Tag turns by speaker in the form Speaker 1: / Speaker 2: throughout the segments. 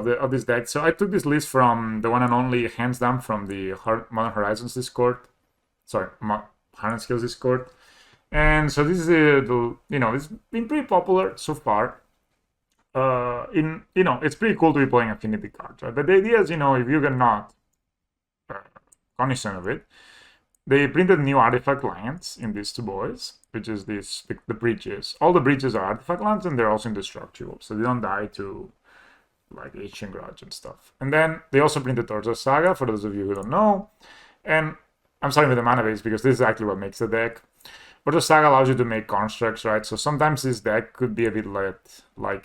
Speaker 1: of this deck. So I took this list from the one and only, hands down, from the Modern Horizons Discord. Sorry, Harness Skills Discord. And so this is it's been pretty popular so far. It's pretty cool to be playing Affinity cards, right? But the idea is, if you get not cognizant of it, they printed new artifact lands in these two boys, which is the breaches. All the breaches are artifact lands, and they're also indestructible, so they don't die to like Ancient Grudge and stuff. And then they also printed Torso Saga, for those of you who don't know. And I'm starting with the mana base because this is actually what makes the deck. Torso Saga allows you to make constructs, right? So sometimes this deck could be a bit like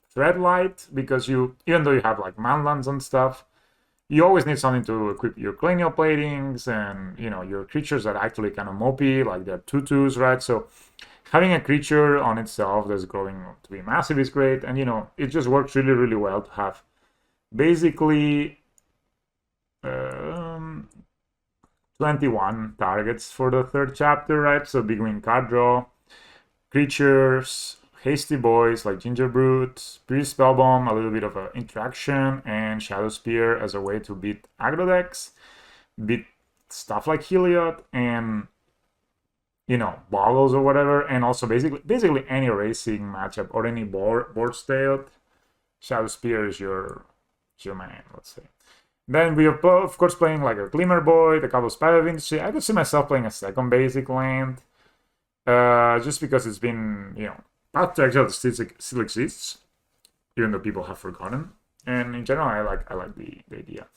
Speaker 1: Thread Light, because even though you have like manlands and stuff, you always need something to equip your cranial platings and your creatures that are actually kind of mopey, like they're 2/2s, right? So having a creature on itself that's growing to be massive is great, and it just works really, really well to have basically 21 targets for the third chapter, right? So big win card draw, creatures, hasty boys like Ginger Brute, Pre-Spellbomb, a little bit of interaction, and Shadow Spear as a way to beat aggro decks, beat stuff like Heliod, and Boggles or whatever, and also basically any racing matchup or any board state. Shadow Spear is your man, let's say. Then we are of course playing like a Glimmer Boy, the couple of Spider of Industry. I could see myself playing a second basic land, just because it's been Path to Exile still exists, even though people have forgotten. And in general, I like the idea.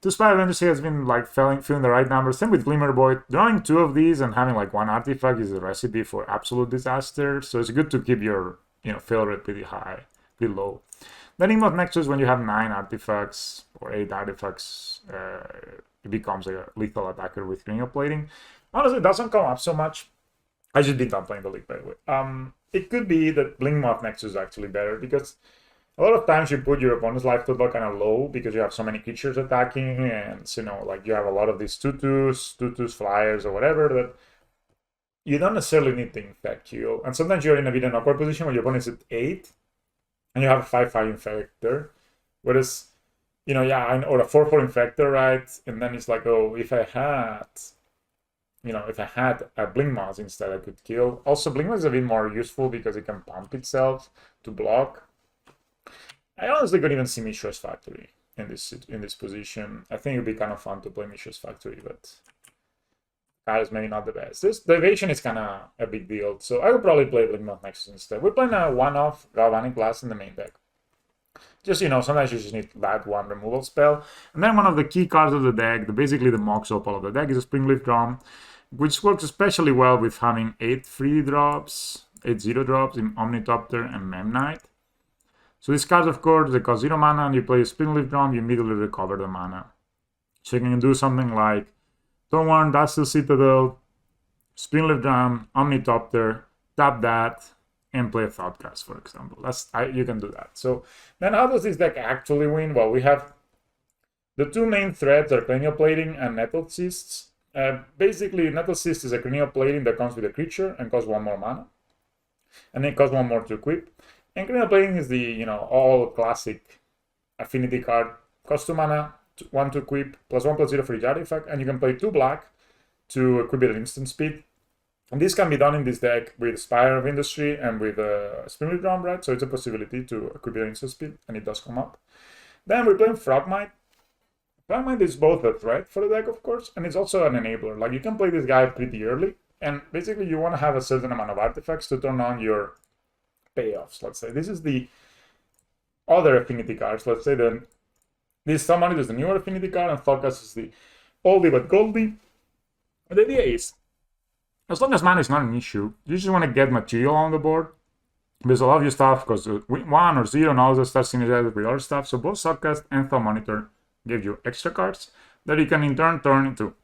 Speaker 1: Two Spider of Industry has been like feeling the right numbers. Same with Glimmer Boy. Drawing two of these and having like one artifact is a recipe for absolute disaster. So it's good to keep your fail rate pretty high, pretty low. The Enigma of Nexus, when you have 9 artifacts or 8 artifacts, it becomes a lethal attacker with cranial plating. Honestly, it doesn't come up so much. I just did not play in the league, by the way. It could be that Enigma of Nexus is actually better, because a lot of times you put your opponent's life total kind of low because you have so many creatures attacking, and like you have a lot of these 2/2s, flyers or whatever, that you don't necessarily need to infect you. And sometimes you're in a bit of an awkward position where your opponent is at 8 and you have a 5/5 infector, whereas or a 4/4 infector, right? And then it's like, oh, if I had a Blink Moth instead, I could kill. Also, Blink Moth is a bit more useful because it can pump itself to block. I honestly could even see Mishra's Factory in this position. I think it'd be kind of fun to play Mishra's Factory, but card is maybe not the best. The evasion is kind of a big deal, so I would probably play Blink Moth Nexus instead. We're playing a one-off Galvanic Blast in the main deck. Just, sometimes you just need that one removal spell. And then one of the key cards of the deck, basically the Mox Opal of the deck, is a Springleaf Drum, which works especially well with having 8 0 drops in Omnitopter and Memnite. So these cards, of course, they cost 0 mana, and you play a Springleaf Drum, you immediately recover the mana. So you can do something like turn 1, Dusty Citadel, Springleaf Drum, Omnitopter, tap that, and play a Thoughtcast, for example. You can do that. So then how does this deck actually win? Well, we have the two main threads are Cranial Plating and Nettled Cysts. Basically, Nettled Cyst is a Cranial Plating that comes with a creature and costs 1 more mana. And then costs 1 more to equip. And Cranial Plating is the, all classic Affinity card. Costs 2 mana, 1 to equip, +1/+0 for each artifact, and you can play 2 black to equip it at instant speed. And this can be done in this deck with Spire of Industry and with Springleaf Drum, right? So it's a possibility to equip it at instant speed, and it does come up. Then we're playing Frogmite. Frogmite is both a threat for the deck, of course, and it's also an enabler. Like, you can play this guy pretty early, and basically you want to have a certain amount of artifacts to turn on your payoffs, let's say. This is the other Affinity cards. Let's say that this Summoner is the newer Affinity card, and Thoughtcast is the oldie but goldie. And the idea is, as long as mana is not an issue, you just want to get material on the board. Because a lot of your stuff goes to 1 or 0 and all that stuff synergized with other stuff. So both Thoughtcast and Thought Monitor give you extra cards that you can in turn turn into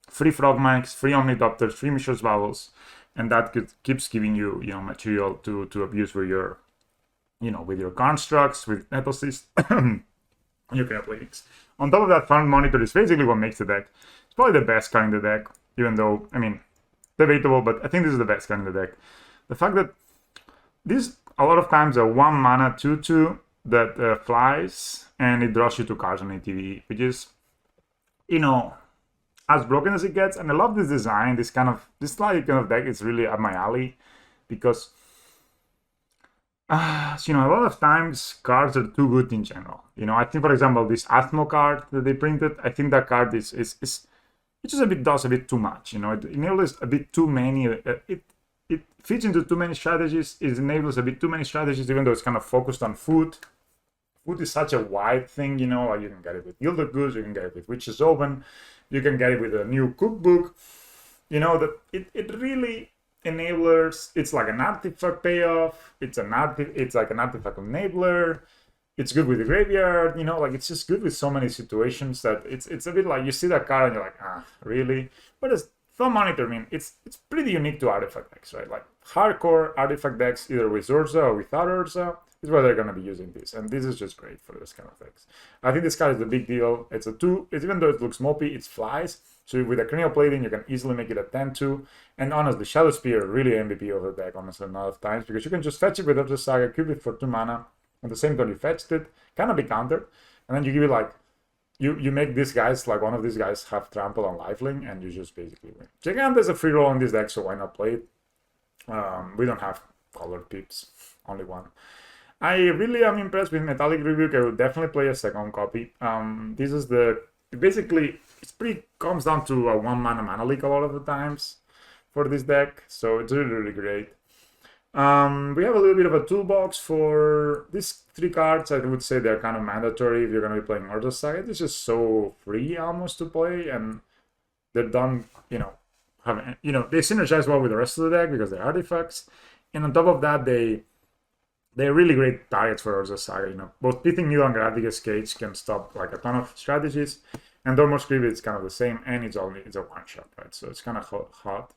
Speaker 1: free Frogmites, free Omnitopters, free Mishra's Bowels, and that keeps giving you, material to abuse with your, with your constructs, with Nettled Cyst, and your Cranial Platings. On top of that, Thought Monitor is basically what makes the deck. It's probably the best card in the deck, even though, debatable, but I think this is the best card in the deck. The fact that this, a lot of times, a 1 mana 2/2 that flies, and it draws you two cards on ATV, which is, you know, as broken as it gets. And I love this design. This kind of deck is really up my alley because, you know, a lot of times cards are too good in general. You know, I think, for example, this Athmo card that they printed, I think that card is it just does a bit too much. You know, it enables a bit too many. It fits into too many strategies. It enables a bit too many strategies, even though it's kind of focused on food. Food is such a wide thing, you know. Like you can get it with Gilded Goose, you can get it with Witch's Oven, you can get it with a new cookbook. You know that it really enablers. It's like an artifact payoff. It's like an artifact enabler. It's good with the graveyard, you know, like it's just good with so many situations that it's a bit like you see that card and you're like, really? Whereas Thumb Monitor, I mean, it's pretty unique to artifact decks, right? Like hardcore artifact decks, either with Urza or without Urza, is where they're gonna be using this, and this is just great for this kind of decks. I think this card is the big deal. It's a 2. Even though it looks mopey, it flies. So with a Cranial Plating, you can easily make it a 10-2. And honestly, Shadow Spear really MVP of the deck, honestly, a lot of times, because you can just fetch it with Urza Saga, cube it for 2 mana. At the same time you fetched it, cannot be countered, and then you give it like you make these guys, like one of these guys, have trample on lifelink, and you just basically win. Gigant is a free roll in this deck, so why not play it? We don't have colored pips, only one. I really am impressed with Metallic Rebuke. I will definitely play a second copy. This is basically it comes down to a 1 mana leak a lot of the times for this deck, so it's really great. We have a little bit of a toolbox for these 3 cards. I would say they're kind of mandatory if you're going to be playing Urza Saga. It's just so free almost to play, and they're done, you know, they synergize well with the rest of the deck because they're artifacts. And on top of that, they're really great targets for Urza Saga. You know, both Pithing Needle and Galactic Cage can stop like a ton of strategies, and Dormouse Creep is kind of the same, and it's a one shot, right? So it's kind of hot.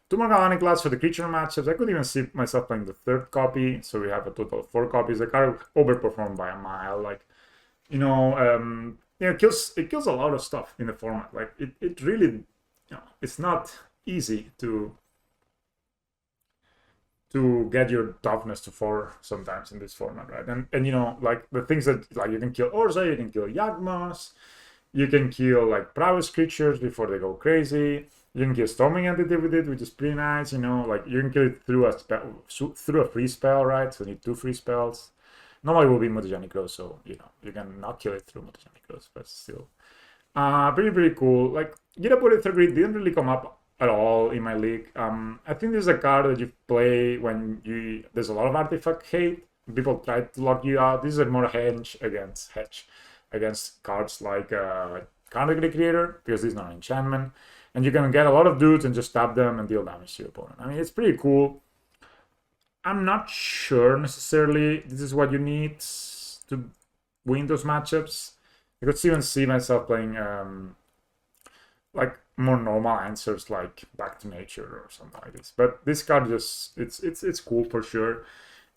Speaker 1: 2 more Galvanic Blast for the creature matchups. I could even see myself playing the 3rd copy, so we have a total of 4 copies. The card overperformed by a mile. Like, it kills a lot of stuff in the format. Like, it really, it's not easy to get your toughness to 4 sometimes in this format, right? And you know, like the things that, like, you can kill Urza, you can kill Yawgmoth, you can kill like prowess creatures before they go crazy. You can kill Storming Entity with it, which is pretty nice, you know, like you can kill it through a free spell, right? So you need 2 free spells. Normally it will be Mutagenic Growth, so you know, you can not kill it through Mutagenic Growth, but still. Pretty cool. Like, Get Up with it Grid didn't really come up at all in my league. I think this is a card that you play when there's a lot of artifact hate. People try to lock you out. This is a more hedge against cards like Counter Creator, because this is not an enchantment. And you can get a lot of dudes and just tap them and deal damage to your opponent. I mean, it's pretty cool. I'm not sure necessarily this is what you need to win those matchups. I could even see myself playing like more normal answers like Back to Nature or something like this. But this card just it's cool for sure.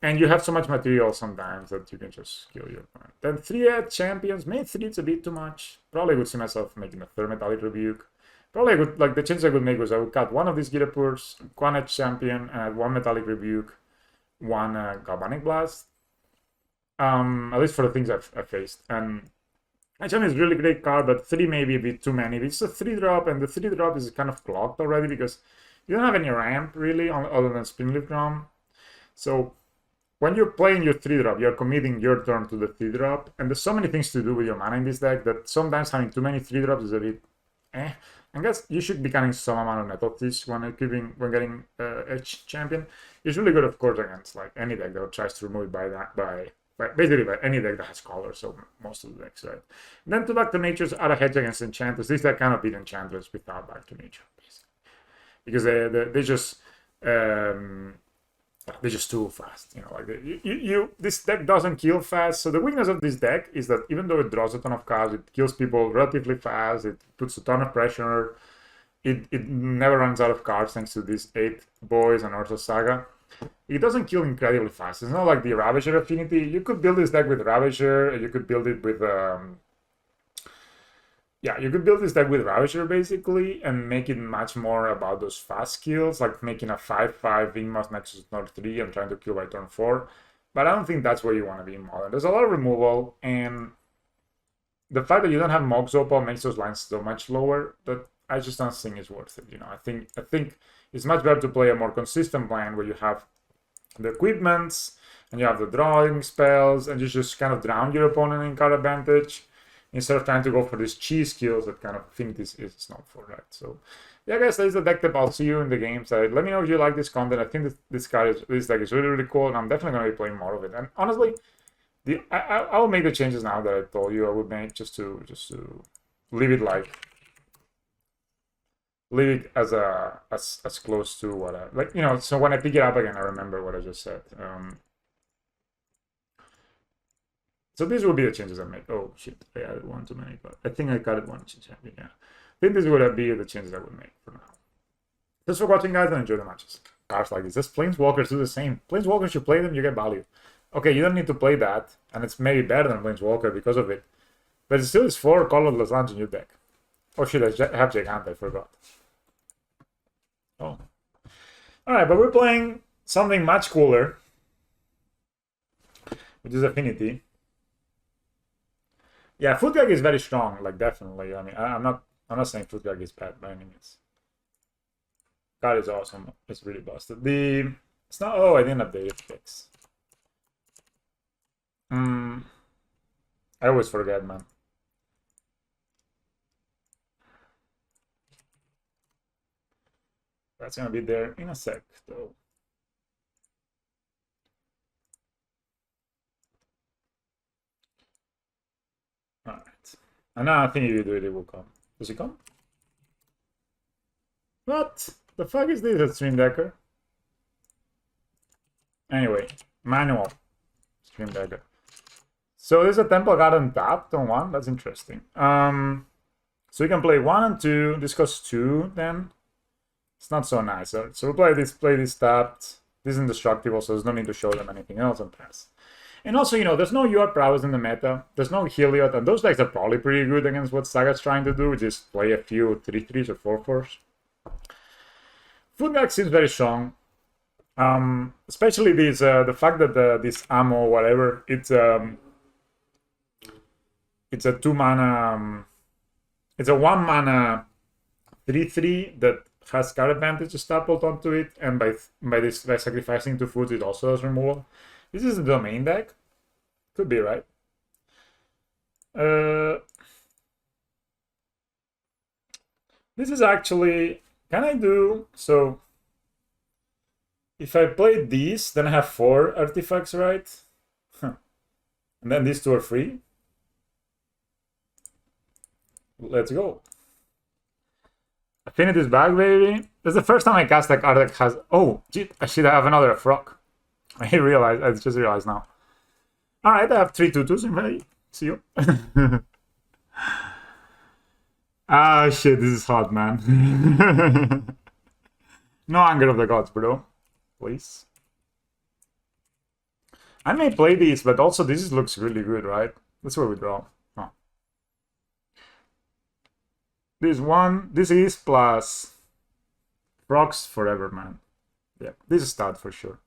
Speaker 1: And you have so much material sometimes that you can just kill your opponent. Then 3 champions, maybe 3 it's a bit too much. Probably would see myself making a 3rd Metallic Rebuke. Probably I would, like, the change I would make was I would cut one of these Gitapurs, 1 Edge Champion, and 1 Metallic Rebuke, 1 Galvanic Blast. At least for the things I've faced. And Champion is a really great card, but 3 may be a bit too many. It's a 3-drop, and the 3-drop is kind of clogged already because you don't have any ramp, really, other than Springleaf Grom. So when you're playing your 3-drop, you're committing your turn to the 3-drop, and there's so many things to do with your mana in this deck that sometimes having too many 3-drops is a bit I guess you should be getting some amount of Nettle Fish when getting Edge Champion. It's really good, of course, against like any deck that tries to remove it basically by any deck that has color, so most of the decks, right? And then 2 Back to Natures are a hedge against Enchanters. This deck cannot beat Enchanters without Back to Nature, basically. Because they're just too fast, you know. Like this deck doesn't kill fast. So the weakness of this deck is that even though it draws a ton of cards, it kills people relatively fast. It puts a ton of pressure. It never runs out of cards thanks to these 8 boys and Urza Saga. It doesn't kill incredibly fast. It's not like the Ravager Affinity. You could build this deck with Ravager. You could build it with you could build this deck with Ravager, basically, and make it much more about those fast kills, like making a 5/5 Inmost Nexus Nord 3 and trying to kill by turn 4. But I don't think that's where you want to be in Modern. There's a lot of removal, and the fact that you don't have Mox Opal makes those lines so much lower that I just don't think it's worth it. I think it's much better to play a more consistent plan where you have the equipments and you have the drawing spells and you just kind of drown your opponent in card advantage instead of trying to go for these cheese kills that kind of Affinity is not for, right? So yeah, guys, that is the deck tip. I'll see you in the game side. Let me know if you like this content. I think this deck is really, really cool, and I'm definitely going to be playing more of it. And honestly, I will make the changes now that I told you I would make, just to leave it as close to what I so when I pick it up again I remember what I just said. So these will be the changes I make. Oh shit, I added one too many, but I think I got it one change. Yeah, I think this would be the changes I would make for now. Thanks for watching, guys, and enjoy the matches. Cards like this. Just Planeswalkers do the same. Planeswalkers, you play them, you get value. Okay, you don't need to play that, and it's maybe better than Planeswalker because of it. But it still is 4 colorless lands in your deck. Oh shit, I have Gigant, I forgot. Oh. Alright, but we're playing something much cooler, which is Affinity. Yeah, Footgag is very strong, like definitely. I mean, I'm not saying Footgag is bad by any means. Card is awesome. It's really busted. It's not. Oh, I didn't update it. Fix. I always forget, man. That's gonna be there in a sec, though. Alright. And now I think if you do it, it will come. Does it come? What the fuck is this at Stream Decker? Anyway, manual Stream Decker. So there's a Temple Garden tapped on 1. That's interesting. So you can play 1 and 2. This costs 2 then. It's not so nice. So we'll play this tapped. This is indestructible, so there's no need to show them anything else and pass. And also, there's no UR prowess in the meta. There's no Heliod, and those decks are probably pretty good against what Saga's trying to do, which is play a few 3/3s or 4/4s. Footgag seems very strong. Especially this the fact that this ammo, whatever, it's a 2 mana, it's a 1 mana 3/3 that has card advantage stapled onto it, and by sacrificing 2 foods, it also has removal. This is a domain deck. Could be, right? This is actually, can I do, so if I play these, then I have 4 artifacts, right? Huh. And then these 2 are free. Let's go. Affinity's back, baby. That's the first time I cast a card that has... Oh, gee, I should have another frog. I just realized now. Alright, I have 3 2/2s in play. See you. Ah, shit, this is hot, man. No Anger of the Gods, bro. Please. I may play these, but also this looks really good, right? That's where we draw. Oh. This is plus Rocks forever, man. Yeah, this is stud for sure.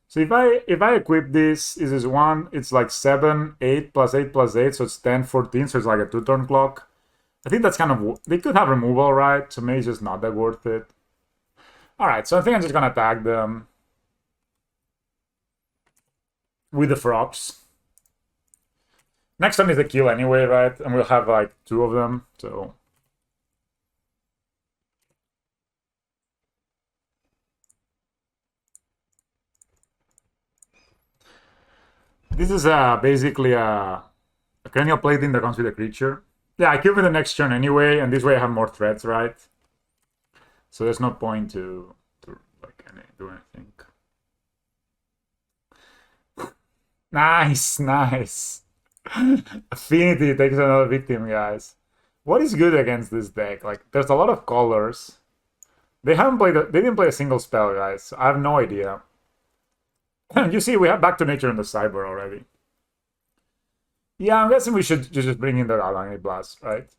Speaker 1: So if I equip this is 1, it's like 7, 8 plus 8 plus 8, so it's 10, 14, so it's like a 2-turn clock. I think that's kind of... They could have removal, right? So maybe it's just not that worth it. Alright, so I think I'm just gonna tag them with the frogs. Next turn is the kill anyway, right? And we'll have like 2 of them, so... This is basically a cranial plating that comes with a creature. Yeah, I kill with the next turn anyway, and this way I have more threats, right? So there's no point to like do anything. Nice, nice. Affinity takes another victim, guys. What is good against this deck? Like, there's a lot of colors. They didn't play a single spell, guys. So I have no idea. You see, we have Back to Nature in the sideboard already. Yeah, I'm guessing we should just bring in the Alani Blast, right?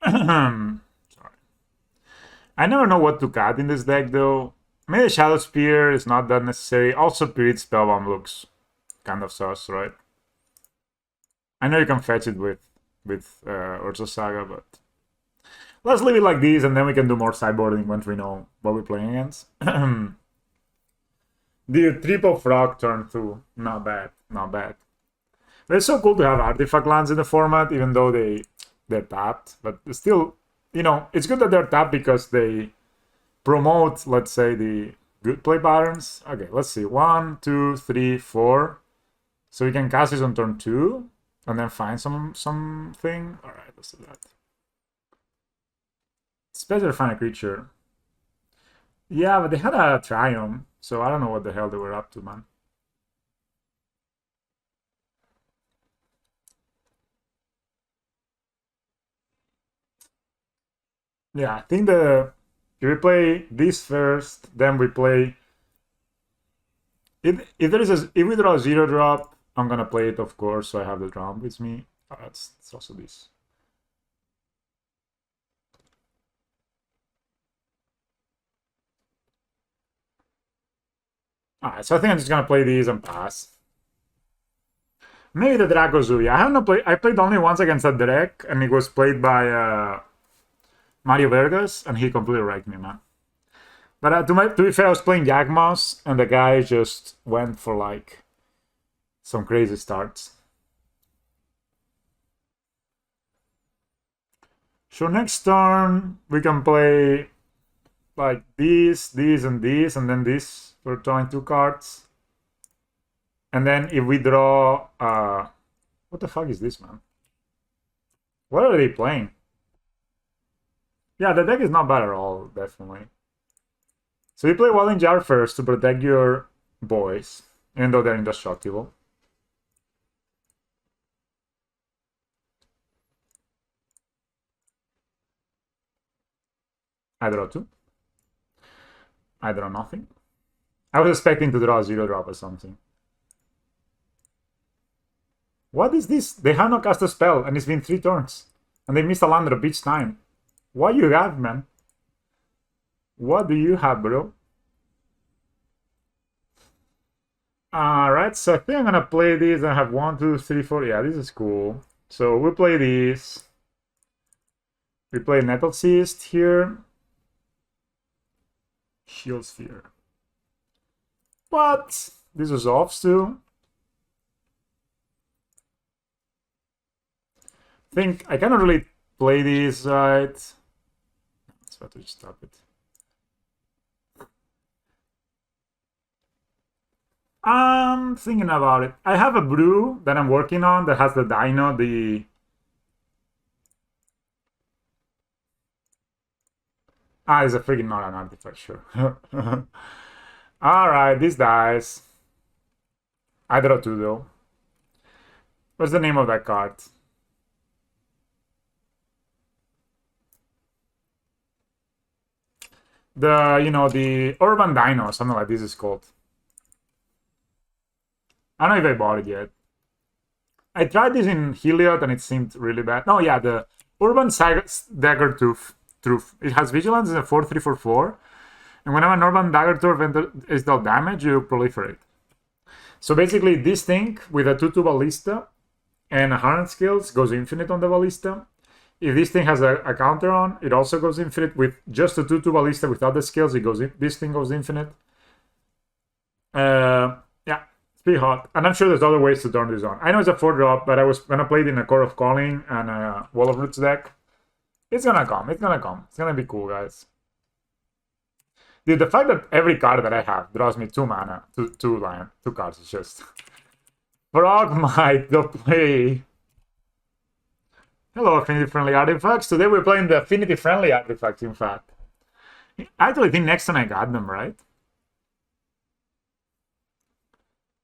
Speaker 1: Sorry. I never know what to cut in this deck, though. Maybe Shadow Spear is not that necessary. Also, Period Spellbomb looks kind of sus, right? I know you can fetch it with Urza Saga, but let's leave it like this, and then we can do more sideboarding once we know what we're playing against. The triple frog turn 2. Not bad. Not bad. But it's so cool to have artifact lands in the format, even though they're tapped. But still, you know, it's good that they're tapped because they promote, let's say, the good play patterns. Okay, let's see. 1, 2, 3, 4. So we can cast this on turn 2 and then find something. All right, let's do that. It's better to find a creature. Yeah, but they had a Triumph, so I don't know what the hell they were up to, man. Yeah, I think if we play this first, then we play. If we draw a 0-drop, I'm gonna play it, of course, so I have the drum with me. Oh, it's also this. Alright, so I think I'm just gonna play these and pass. Maybe the Dracozuya. I played only once against that deck, and it was played by Mario Vergas, and he completely wrecked me, man. But to be fair, I was playing Yagmoss, and the guy just went for like some crazy starts. So next turn we can play like this, and then this. We're drawing 2 cards. And then if we draw what the fuck is this, man? What are they playing? Yeah, the deck is not bad at all, definitely. So you play Walling Jar first to protect your boys, even though they're indestructible. I draw 2. I draw nothing. I was expecting to draw a 0-drop or something. What is this? They have not cast a spell, and it's been 3 turns. And they missed a land drop each time. What you have, man? What do you have, bro? Alright, so I think I'm gonna play this. I have 1, 2, 3, 4. Yeah, this is cool. So we play this. We play Nettle Cyst here. Shield Sphere. What? This was off too. Think I cannot really play these, right? Let's try to stop it. I'm thinking about it. I have a brew that I'm working on that has the dino, it's a freaking not an artifact, sure. Alright, this dies. I draw 2 though. What's the name of that card? The Urban Dino, something like this is called. I don't know if I bought it yet. I tried this in Heliod and it seemed really bad. No, yeah, the Urban Dagger Truth. It has Vigilance in a 4/3/4/4. And whenever an Urban Dagger Truth is dealt damage, you proliferate. So basically, this thing with a 2/2 Ballista and a Harness Skills goes infinite on the Ballista. If this thing has a counter on, it also goes infinite. With just a 2/2 Ballista without the skills, this thing goes infinite. Yeah, it's pretty hot. And I'm sure there's other ways to turn this on. I know it's a 4-drop, but I was gonna play it in a Core of Calling and a Wall of Roots deck. It's gonna come. It's gonna come. It's gonna be cool, guys. Dude, the fact that every card that I have draws me 2 mana, 2 cards, is just... Frogmite, the play. Hello, Affinity-friendly artifacts. Today we're playing the Affinity-friendly artifacts, in fact. I actually think next time I got them, right?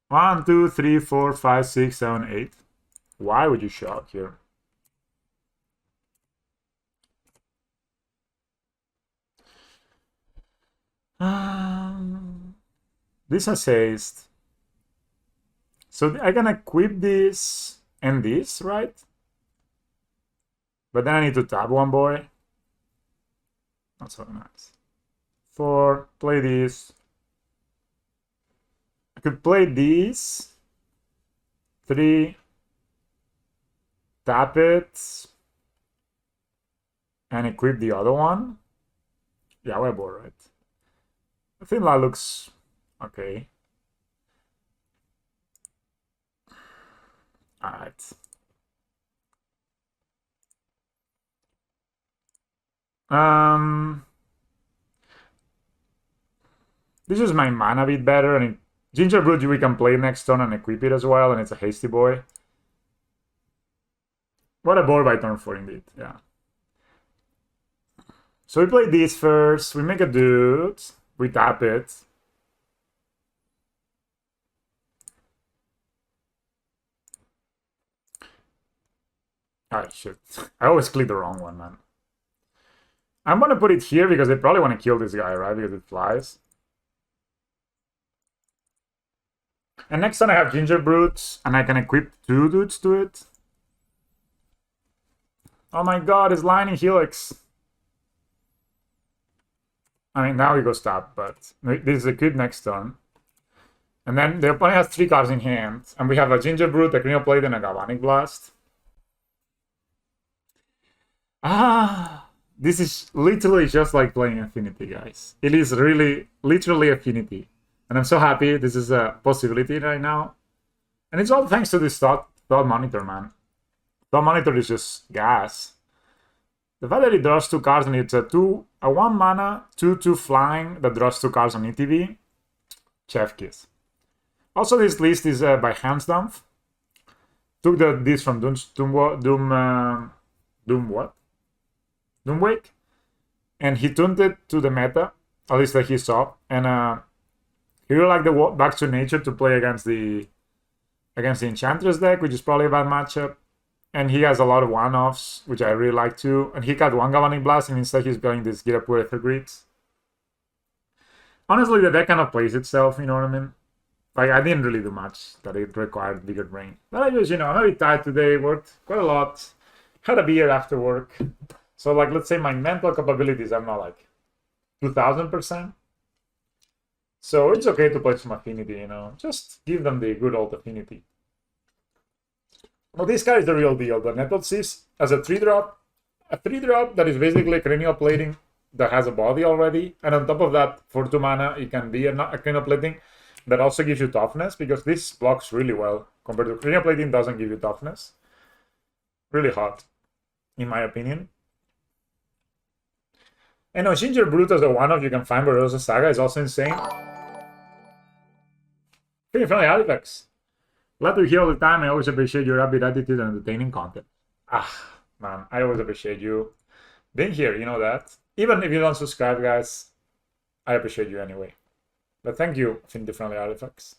Speaker 1: 1, 2, 3, 4, 5, 6, 7, 8. Why would you shock here? This has haste. So I can equip this and this, right? But then I need to tap one boy. Not so nice. 4, play this. I could play these. 3, tap it, and equip the other one. Yeah, we're bored, right? I think that looks okay. All right. This is my mana a bit better, and Gingerbread we can play next turn and equip it as well, and it's a hasty boy. What a board by turn 4 indeed, yeah. So we play this first, we make a dude, we tap it. Oh shit, I always click the wrong one, man. I'm gonna put it here because they probably want to kill this guy, right? Because it flies. And next turn I have Gingerbread, and I can equip 2 dudes to it. Oh my god, it's Lightning Helix. I mean, now he goes tap, but this is equipped next turn. And then the opponent has 3 cards in hand, and we have a Gingerbread, a Crinoplate, and a Galvanic Blast. This is literally just like playing Affinity, guys. It is really, literally Affinity. And I'm so happy this is a possibility right now. And it's all thanks to this Thought Monitor, man. Thought Monitor is just gas. The fact that it draws 2 cards and it's a 1 mana, 2/2 flying that draws 2 cards on ETB. Chef kiss. Also, this list is by Handsdump. Took this from Doomwake, and he tuned it to the meta, at least that he saw, and he really liked the Back to Nature to play against the Enchantress deck, which is probably a bad matchup. And he has a lot of one-offs, which I really like too. And he got 1 Galvanic Blast, and instead he's playing this Girapur Ethergreeds. Honestly, the deck kind of plays itself, you know what I mean? Like, I didn't really do much that it required bigger brain. But I just, I'm a bit tired today, worked quite a lot, had a beer after work. So, like, let's say my mental capabilities are not like 2000%. So it's okay to play some Affinity, just give them the good old Affinity. Well, this guy is the real deal. The Nettled Sieves as a 3-drop that is basically Cranial Plating that has a body already. And on top of that, for 2 mana, it can be a Cranial Plating that also gives you toughness, because this blocks really well compared to Cranial Plating doesn't give you toughness. Really hot, in my opinion. And on Gingerbread as a one-off you can find Rosa Saga is also insane. Pretty friendly Halifax. Glad to hear all the time. I always appreciate your rapid attitude and entertaining content. Man, I always appreciate you being here, you know that. Even if you don't subscribe, guys, I appreciate you anyway. But thank you, Affinity Friendly Artifacts.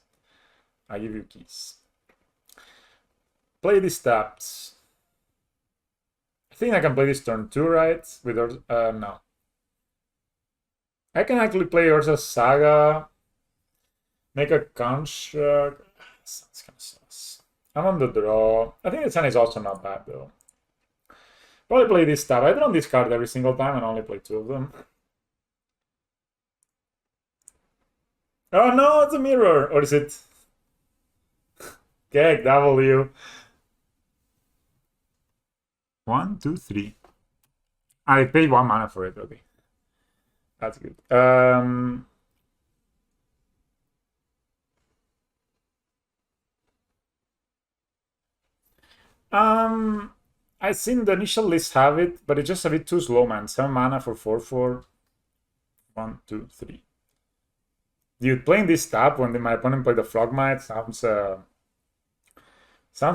Speaker 1: I give you keys. Play these taps. I think I can play this turn 2, right? With no. I can actually play Urza Saga, make a construct. Sounds kind of sus. I'm on the draw. I think the sun is also not bad though. Probably play this stuff. I don't discard every single time and only play 2 of them. Oh no, it's a mirror! Or is it? Okay, W. 1, 2, 3. I paid 1 mana for it, okay. That's good. I think the initial list have it, but it's just a bit too slow, man. 7 mana for 4/4. 1, 2, 3. Dude, playing this tap when my opponent played the Frogmite sounds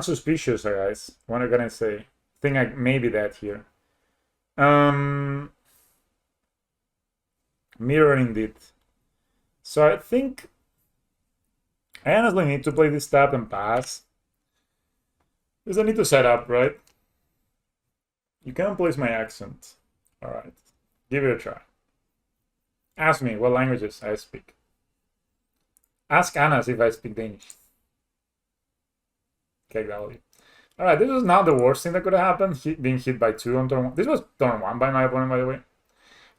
Speaker 1: suspicious, guys. What am I gonna say? I think I may be dead here. Mirror indeed. So I think I honestly need to play this tap and pass. Because I need to set up, right? You can't place my accent. Alright. Give it a try. Ask me what languages I speak. Ask Anas if I speak Danish. Okay, value. Alright, this was not the worst thing that could have happened. Being hit by 2 on turn 1. This was turn 1 by my opponent, by the way.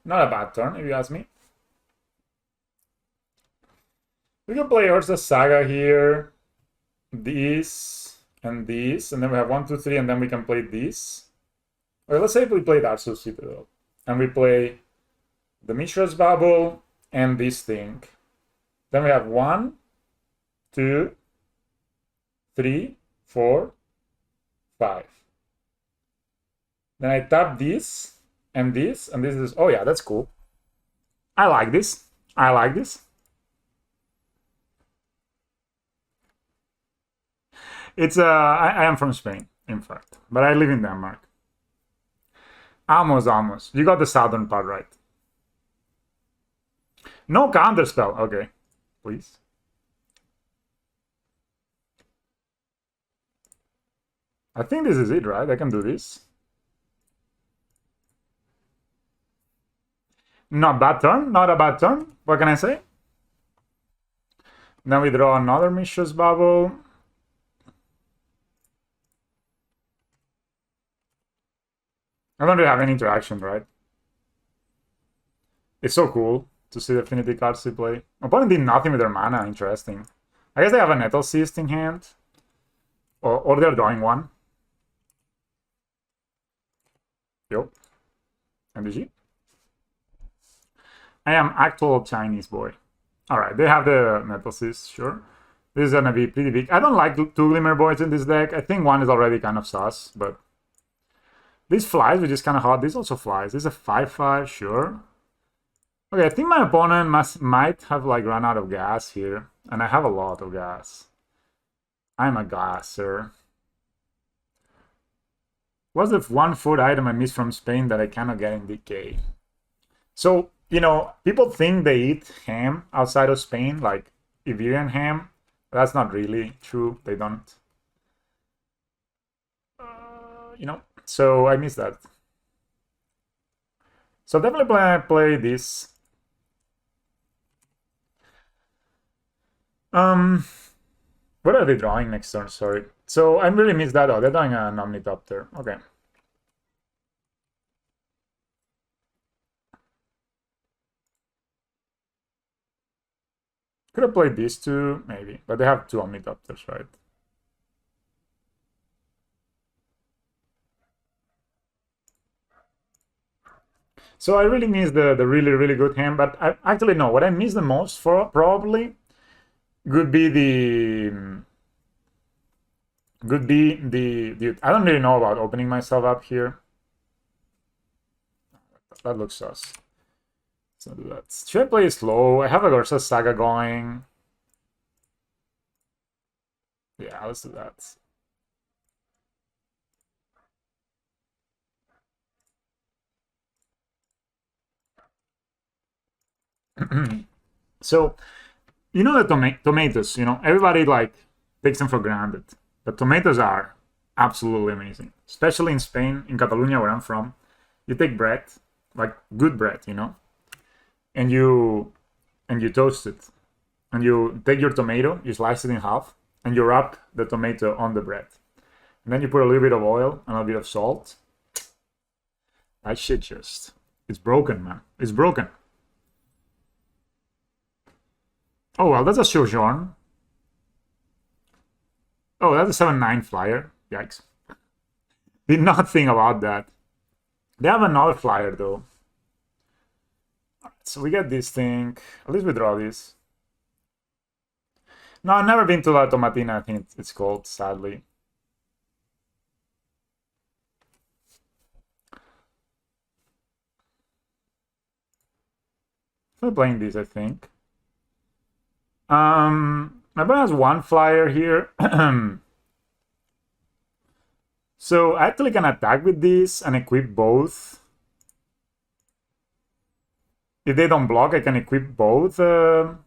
Speaker 1: Not a bad turn, if you ask me. We can play Ursa Saga here, this, and this, and then we have 1, 2, 3, and then we can play this. Okay, let's say we play Darso Citadel, and we play the Mishra's Bubble and this thing. Then we have 1, 2, 3, 4, 5. Then I tap this, and this is, oh yeah, that's cool. I like this. I like this. It's I am from Spain, in fact, but I live in Denmark. Almost. You got the southern part right. No counterspell. Okay, please. I think this is it, right? I can do this. Not bad turn. Not a bad turn. What can I say? Then we draw another Mishra's Bubble. I don't really have any interaction, right? It's so cool to see the Affinity cards they play. Opponent did nothing with their mana. Interesting. I guess they have a Nettle Cyst in hand. Or they're drawing one. Yo. MDG. I am actual Chinese boy. Alright, they have the Nettle Cyst, sure. This is gonna be pretty big. I don't like 2 Glimmer Boys in this deck. I think 1 is already kind of sus, but... This flies, which is kind of hot. This also flies. This is a 5/5, sure. Okay, I think my opponent might have like run out of gas here. And I have a lot of gas. I'm a gasser. What's the 1 food item I missed from Spain that I cannot get in DK? So, you know, people think they eat ham outside of Spain, like Iberian ham. That's not really true. They don't. You know, so I missed that. So definitely play this. What are they drawing next turn? Sorry. So I really missed that. Oh, they're drawing an Omnitopter. Okay. Could have played these two, maybe. But they have 2 Omnitopters, right? So I really miss the really good hand, but I actually no. What I miss the most for probably could be the I don't really know about opening myself up here. That looks sus. Let's not do that. Should I play slow? I have a Ursa Saga going. Yeah, let's do that. So, you know the tomatoes, you know, everybody like takes them for granted. But tomatoes are absolutely amazing, especially in Spain, in Catalonia, where I'm from. You take bread, like good bread, you know, and you toast it, and you take your tomato, you slice it in half, and you wrap the tomato on the bread, and then you put a little bit of oil and a little bit of salt. That shit just, it's broken, man. It's broken. Oh, well, that's a Sojourn. Oh, that's a 7/9 flyer. Yikes. Did not think about that. They have another flyer, though. Alright, so we get this thing. At least we draw this. No, I've never been to La Tomatina, I think it's called, sadly. I'm playing this, I think. My opponent has 1 flyer here. So I actually can attack with this and equip both. If they don't block, I can equip both. No,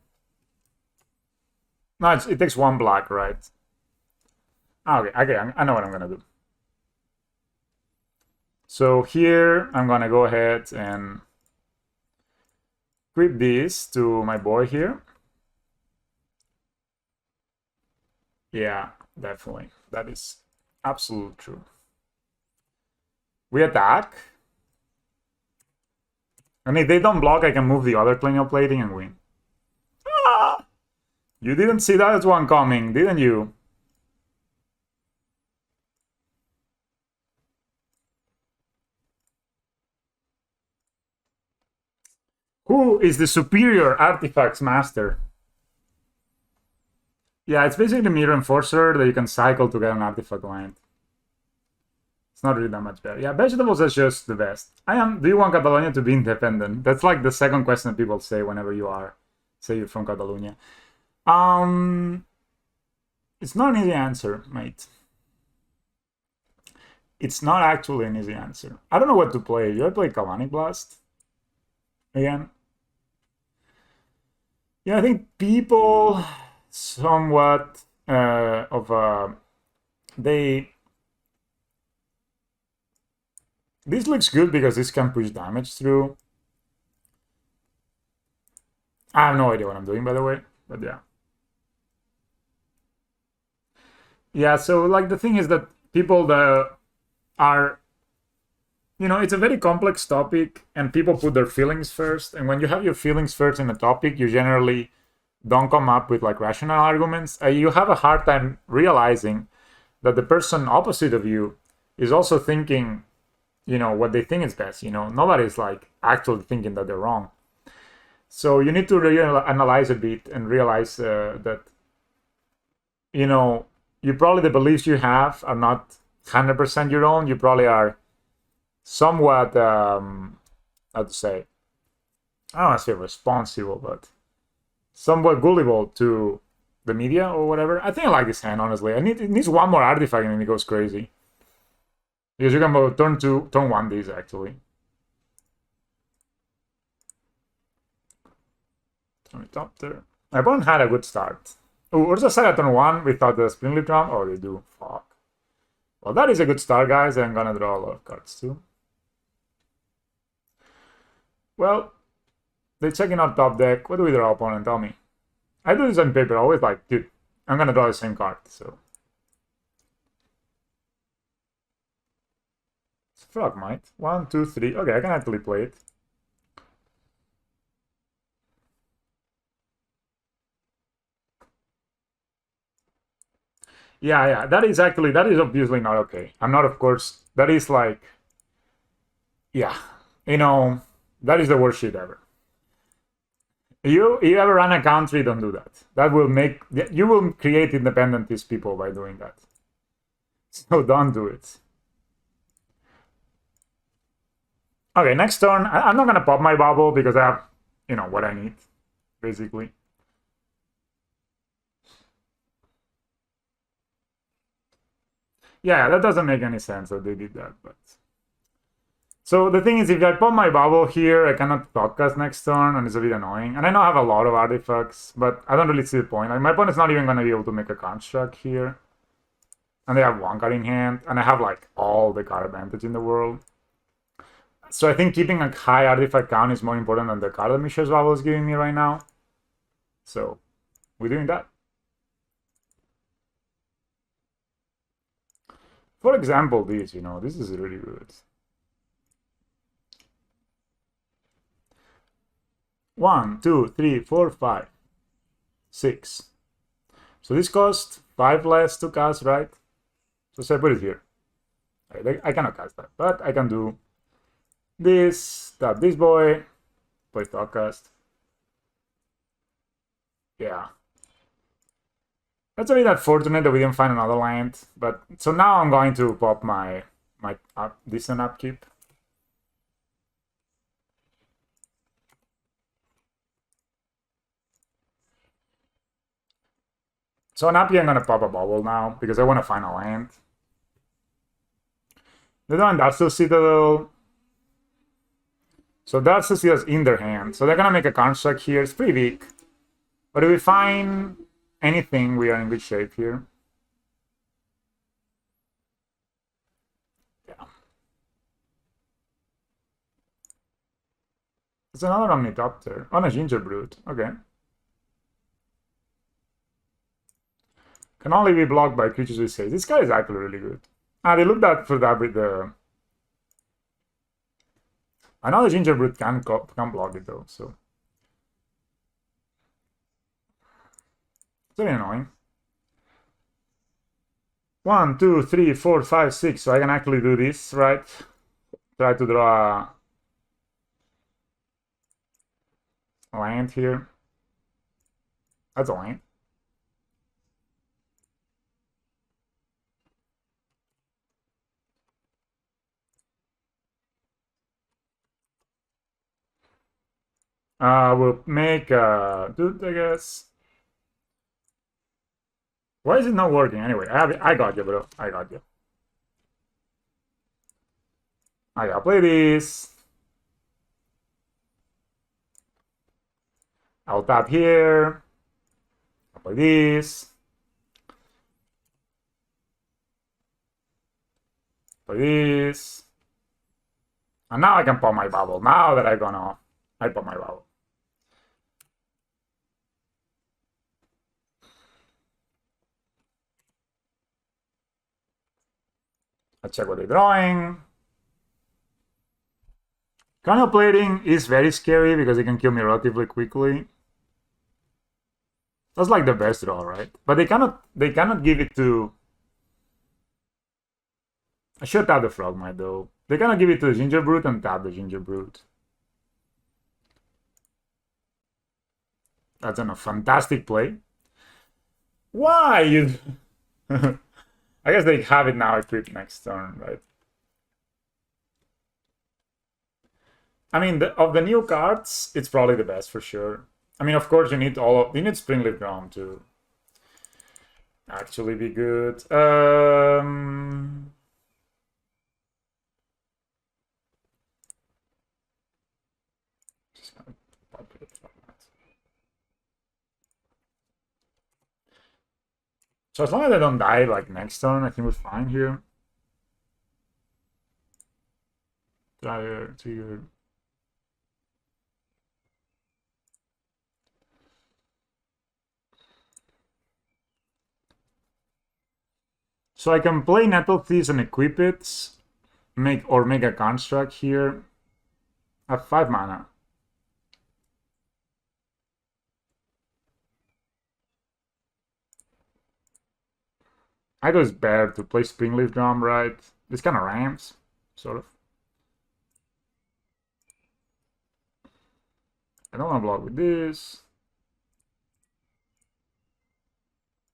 Speaker 1: it takes 1 black, right? Okay, I know what I'm gonna do. So here, I'm gonna go ahead and equip this to my boy here. Yeah, definitely. That is absolute true. We attack. And if they don't block, I can move the other Colonial Plating and win. Ah! You didn't see that one coming, didn't you? Who is the superior artifacts master? Yeah, it's basically the Mirror Enforcer that you can cycle to get an artifact land. It's not really that much better. Yeah, vegetables is just the best. Do you want Catalonia to be independent? That's like the second question that people say whenever you say you're from Catalonia. It's not an easy answer, mate. It's not actually an easy answer. I don't know what to play. You ever play Galvanic Blast? Again? Yeah, I think people somewhat this looks good because this can push damage through. I have no idea what I'm doing, by the way, but yeah. Yeah, so like the thing is that people that are, it's a very complex topic and people put their feelings first. And when you have your feelings first in a topic, you generally don't come up with like rational arguments. You have a hard time realizing that the person opposite of you is also thinking, what they think is best. Nobody's like actually thinking that they're wrong. So you need to really analyze a bit and realize that, probably the beliefs you have are not 100% your own. You probably are somewhat, how to say, I don't want to say responsible, but somewhat gullible to the media or whatever. I think I like this hand, honestly. It needs one more artifact and then it goes crazy. Because you can go turn 1 these, actually. Turn it up there. My opponent had a good start. Oh, Urza Saga turn 1 without the Springleaf Drum? Oh, they do. Fuck. Well, that is a good start, guys. I'm gonna draw a lot of cards, too. Well, they're checking out top deck. What do we draw, opponent? Tell me. I do this on paper. Always like, dude, I'm gonna draw the same card, so. It's Frogmite. 1, 2, 3. Okay, I can actually play it. Yeah, that is obviously not okay. I'm not, of course, that is like, yeah, that is the worst shit ever. You ever run a country, don't do that. You will create independentist people by doing that. So don't do it. Okay, next turn, I'm not gonna pop my bubble because I have, what I need, basically. Yeah, that doesn't make any sense that they did that, but... So the thing is, if I pop my bubble here, I cannot podcast next turn, and it's a bit annoying. And I know I have a lot of artifacts, but I don't really see the point. Like, my opponent's not even going to be able to make a construct here. And they have 1 card in hand, and I have, like, all the card advantage in the world. So I think keeping a high artifact count is more important than the card that Mishra's Bubble is giving me right now. So, we're doing that. For example, this is really good. 1, 2, 3, 4, 5, 6. So this costs 5 less to cast, right? So I put it here. I cannot cast that, but I can do this, tap this boy, play Thoughtcast. Yeah. That's a bit unfortunate that we didn't find another land, but so now I'm going to pop my decent upkeep. So on Appy, I'm going to pop a bubble now, because I want to find a land. They don't Industrial Citadel. So that's the Citadel's in their hand. So they're going to make a construct here. It's pretty weak. But if we find anything, we are in good shape here. Yeah. It's another Omnitopter. On a Gingerbrute. Okay. Can only be blocked by creatures with haste. This guy is actually really good. They looked at for that with the... I know the Gingerbrute can block it though, so... It's very annoying. 1, 2, 3, 4, 5, 6. So I can actually do this, right? Try to draw a land here. That's a land. We'll make dude, I guess. Why is it not working anyway? I got you, bro. I got you. I gotta play this. I'll tap here. I'll play this. Play this. And now I can pop my bubble. Now that I pop my bubble. I check what they're drawing. Contemplating is very scary because it can kill me relatively quickly. That's like the best draw, right? But they cannot give it to. I should tap the Frogmite though. They cannot give it to the Ginger Brute and tap the Ginger Brute. That's a fantastic play. Why you? I guess they have it now equipped next turn, right? I mean, of the new cards, it's probably the best for sure. I mean, of course, you need Springleaf Ground to actually be good. So as long as I don't die like next turn, I think we're fine here. Trigger. So I can play Nettle Thieves and equip it, make a construct here. I have 5 mana. I thought it's better to play Springleaf Drum, right? This kind of rams, sort of. I don't want to block with this.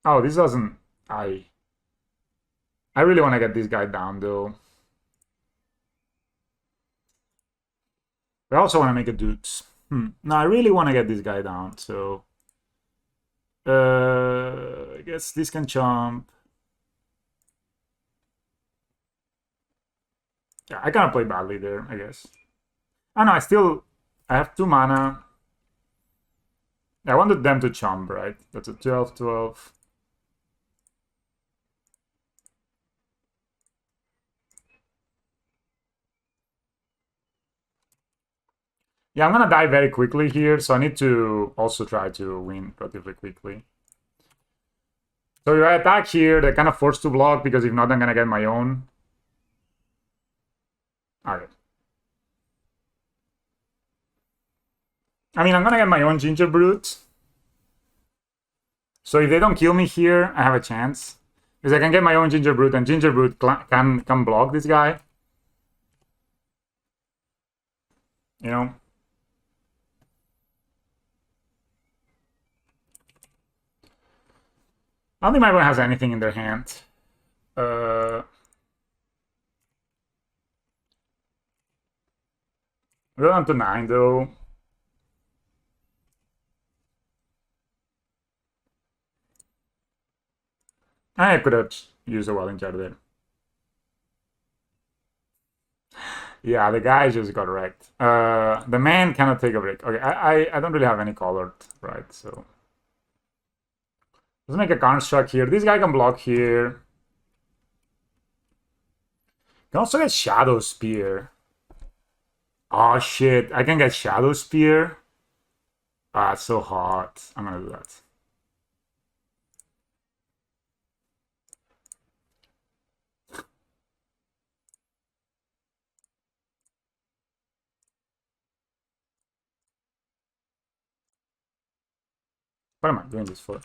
Speaker 1: Oh, this doesn't. I really want to get this guy down though. I also want to make a Dukes. No, I really want to get this guy down, so I guess this can chomp. Yeah, I cannot play badly there, I guess. Oh no, I have 2 mana. I wanted them to chomp, right? That's a 12/12. Yeah, I'm gonna die very quickly here, so I need to also try to win relatively quickly. So if I attack here, they're kind of forced to block because if not, I'm gonna get my own. Alright. I mean, I'm gonna get my own Ginger Brute. So if they don't kill me here, I have a chance. Because I can get my own Ginger Brute, and Ginger Brute can block this guy. You know? I don't think my opponent has anything in their hand. We're down to 9 though. I could have used a Welling Jar there. Yeah, the guy just got wrecked. The man cannot take a break. Okay, I don't really have any colored, right? So let's make a construct here. This guy can block here. Can also get Shadow Spear. Oh shit, I can get Shadow Spear. Ah, it's so hot. I'm gonna do that. What am I doing this for?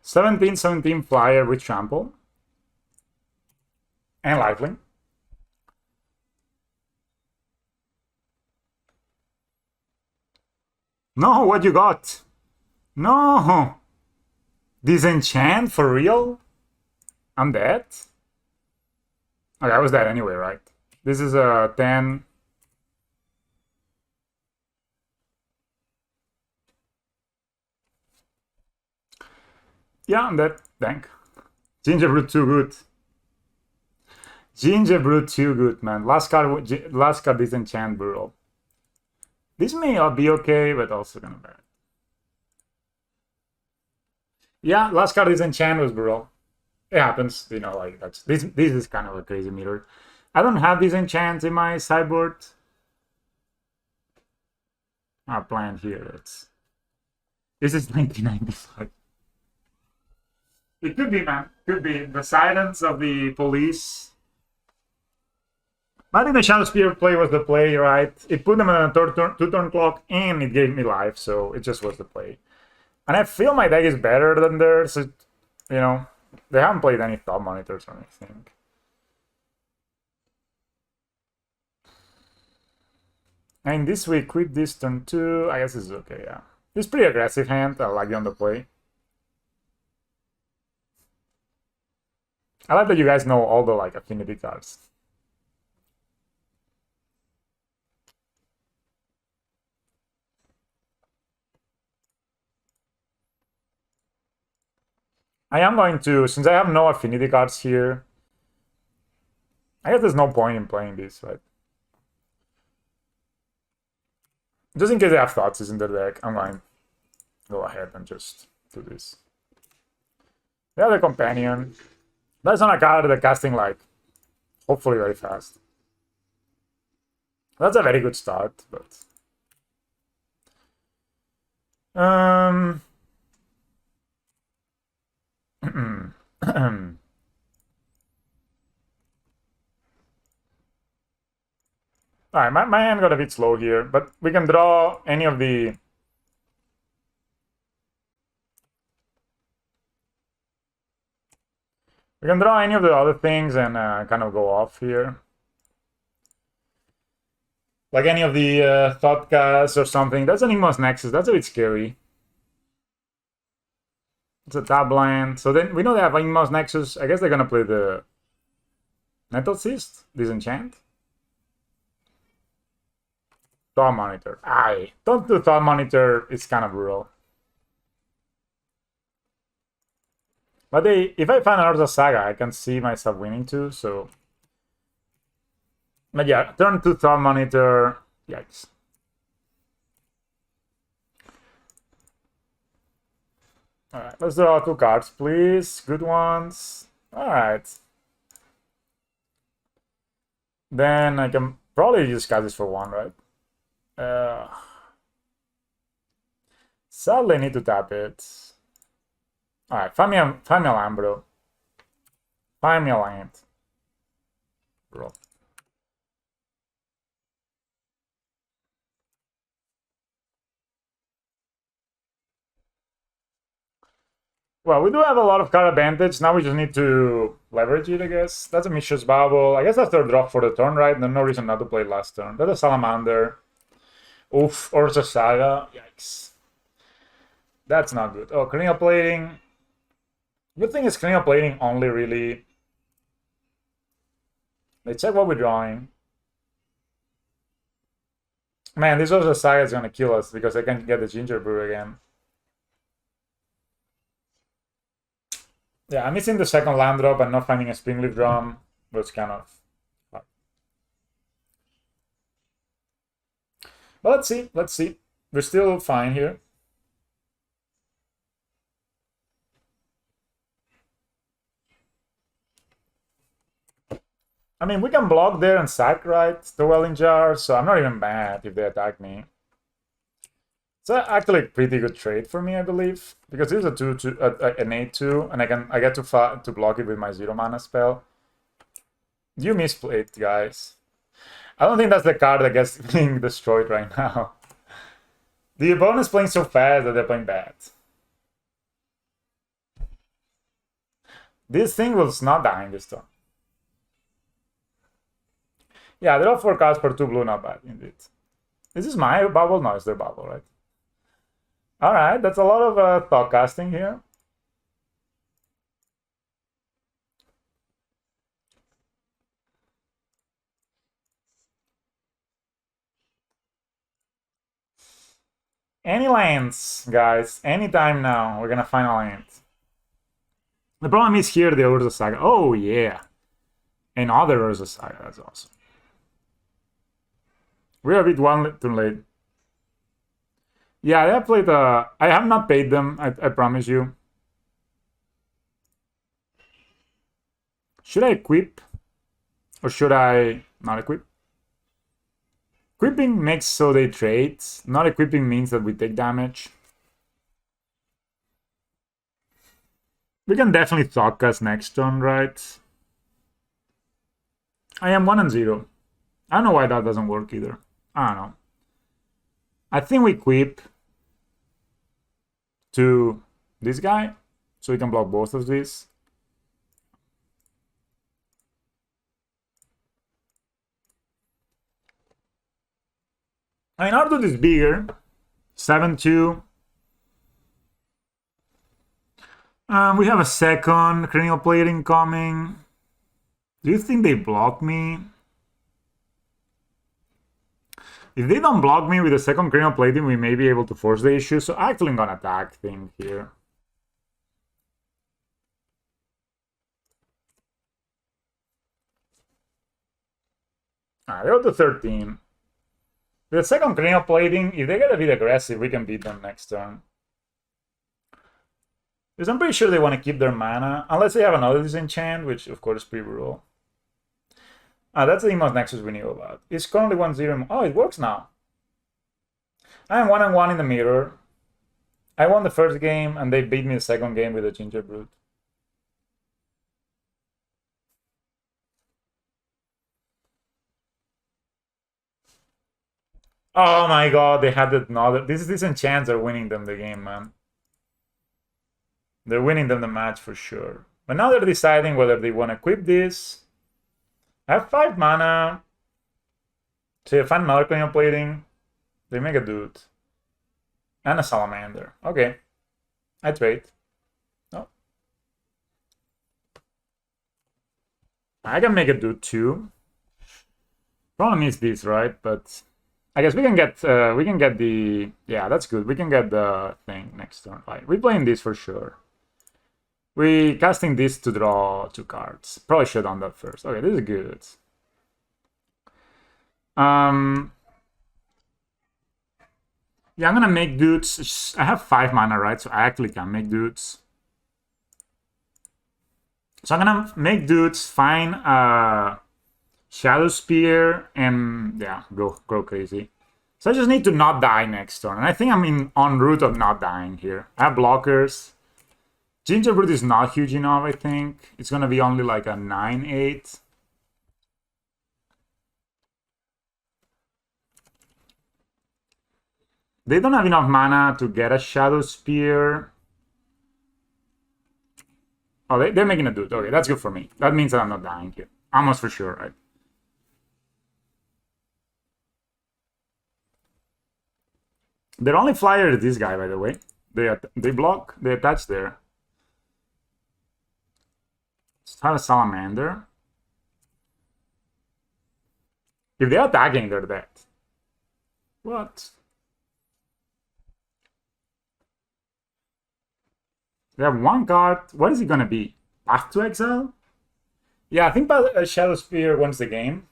Speaker 1: 17 flyer with trample. And lifelink. No, what you got? No! Disenchant for real? I'm dead? Okay, I was dead anyway, right? This is a 10. Yeah, I'm dead. Thank. Gingerbread too good. Gingerbread too good, man. Last card disenchant brutal. This may not be okay, but also gonna bad. Yeah, last card disenchant was brutal. It happens, you know, like that's this is kind of a crazy meter. I don't have these enchants in my sideboard. I planned here. This is 1995. It could be, man. Could be the silence of the police. I think the Shadow Spear play was the play, right? It put them on a two-turn clock, and it gave me life, so it just was the play. And I feel my deck is better than theirs. You know, they haven't played any top monitors or anything. And this we quit this turn 2. I guess this is okay, yeah. It's pretty aggressive hand. I like it on the play. I like that you guys know all the like affinity cards. I am going to, since I have no affinity cards here, I guess there's no point in playing this, right? Just in case I have thoughts in the deck, I'm going to go ahead and just do this. The other companion. That's not a card that casting like hopefully very fast. That's a very good start, but Alright, my hand got a bit slow here, but we can draw any of the... We can draw any of the other things and kind of go off here. Like any of the Thoughtcast or something. That's an Igmos Nexus. That's a bit scary. It's a tab land. So then we know they have Igmos Nexus. I guess they're going to play the Metal Cyst, Disenchant. Thought Monitor. Aye. Don't do Thought Monitor. It's kind of brutal. But if I find another Saga, I can see myself winning too, so... But yeah, turn to Thought Monitor. Yikes. Alright, let's draw 2 cards, please. Good ones. Alright. Then I can probably just cast this for 1, right? Sadly, I need to tap it. Alright, find me a land, bro. Find me a land. Bro. Well, we do have a lot of card advantage. Now we just need to leverage it, I guess. That's a Mishra's Bubble. I guess that's their drop for the turn, right? There's no reason not to play last turn. That's a Salamander. Oof, Urza Saga. Yikes. That's not good. Oh, Cranial Plating. Good thing is Cranial Plating only really... Let's check what we're drawing. Man, this Urza Saga is gonna kill us because I can't get the Gingerbread again. Yeah, I'm missing the second land drop and not finding a Springleaf Drum was kind of hard. But let's see, let's see. We're still fine here. I mean, we can block there and sack, right? The Welling Jar, so I'm not even mad if they attack me. It's actually a pretty good trade for me, I believe, because this is an 8/2, and I get to block it with my 0 mana spell. You misplayed, guys. I don't think that's the card that gets being destroyed right now. The opponent's playing so fast that they're playing bad. This thing was not dying this turn. Yeah, draw 4 cards for 2 blue, not bad, indeed. Is this my bubble? No, it's their bubble, right? Alright, that's a lot of thought casting here. Any lands, guys. Anytime now, we're gonna find a land. The problem is here the Urza Saga. Oh, yeah. Another Urza Saga, that's awesome. We're a bit one too late. Yeah, they have played. I have not paid them. I promise you. Should I equip, or should I not equip? Equipping makes so they trade. Not equipping means that we take damage. We can definitely talk us next turn, right? I am 1 and 0. I don't know why that doesn't work either. I don't know. I think we equip to this guy, so we can block both of these. I mean, our dude is bigger. 7-2. We have a second cranial plating coming. Do you think they block me? If they don't block me with the second cranial plating, we may be able to force the issue. So I actually gonna attack thing here. Alright, they go to 13. With the second cranial plating, if they get a bit aggressive, we can beat them next turn. Because I'm pretty sure they want to keep their mana, unless they have another disenchant, which of course is pre-rule. That's the Emos Nexus we knew about. It's currently 1-0. Oh, it works now. I am 1-1 in the mirror. I won the first game, and they beat me the second game with a Ginger Brute. Oh my god, they had another. These disenchants are winning them the game, man. They're winning them the match for sure. But now they're deciding whether they want to equip this. I have 5 mana. So if I find another cranial plating, they make a dude. And a salamander. Okay. I trade. No. I can make a dude too. Problem is this, right? But I guess we can get the, yeah, that's good. We can get the thing next turn. Right. We're playing this for sure. We casting this to draw 2 cards. Probably should have done that first. Okay, this is good. Yeah, I'm gonna make dudes. I have 5 mana, right? So I actually can make dudes. So I'm gonna make dudes, find Shadow Spear, and yeah, go crazy. So I just need to not die next turn. And I think I'm en route of not dying here. I have blockers. Ginger Brute is not huge enough, I think. It's gonna be only like a 9-8. They don't have enough mana to get a Shadow Spear. Oh, they're making a dude. Okay, that's good for me. That means that I'm not dying here. Almost for sure, right? Their only flyer is this guy, by the way. They block, they attach there. Let's have a salamander. If they're attacking, they're dead. What? They have 1 card. What is it gonna be? Path to Exile? Yeah, I think Shadow Spear wins the game.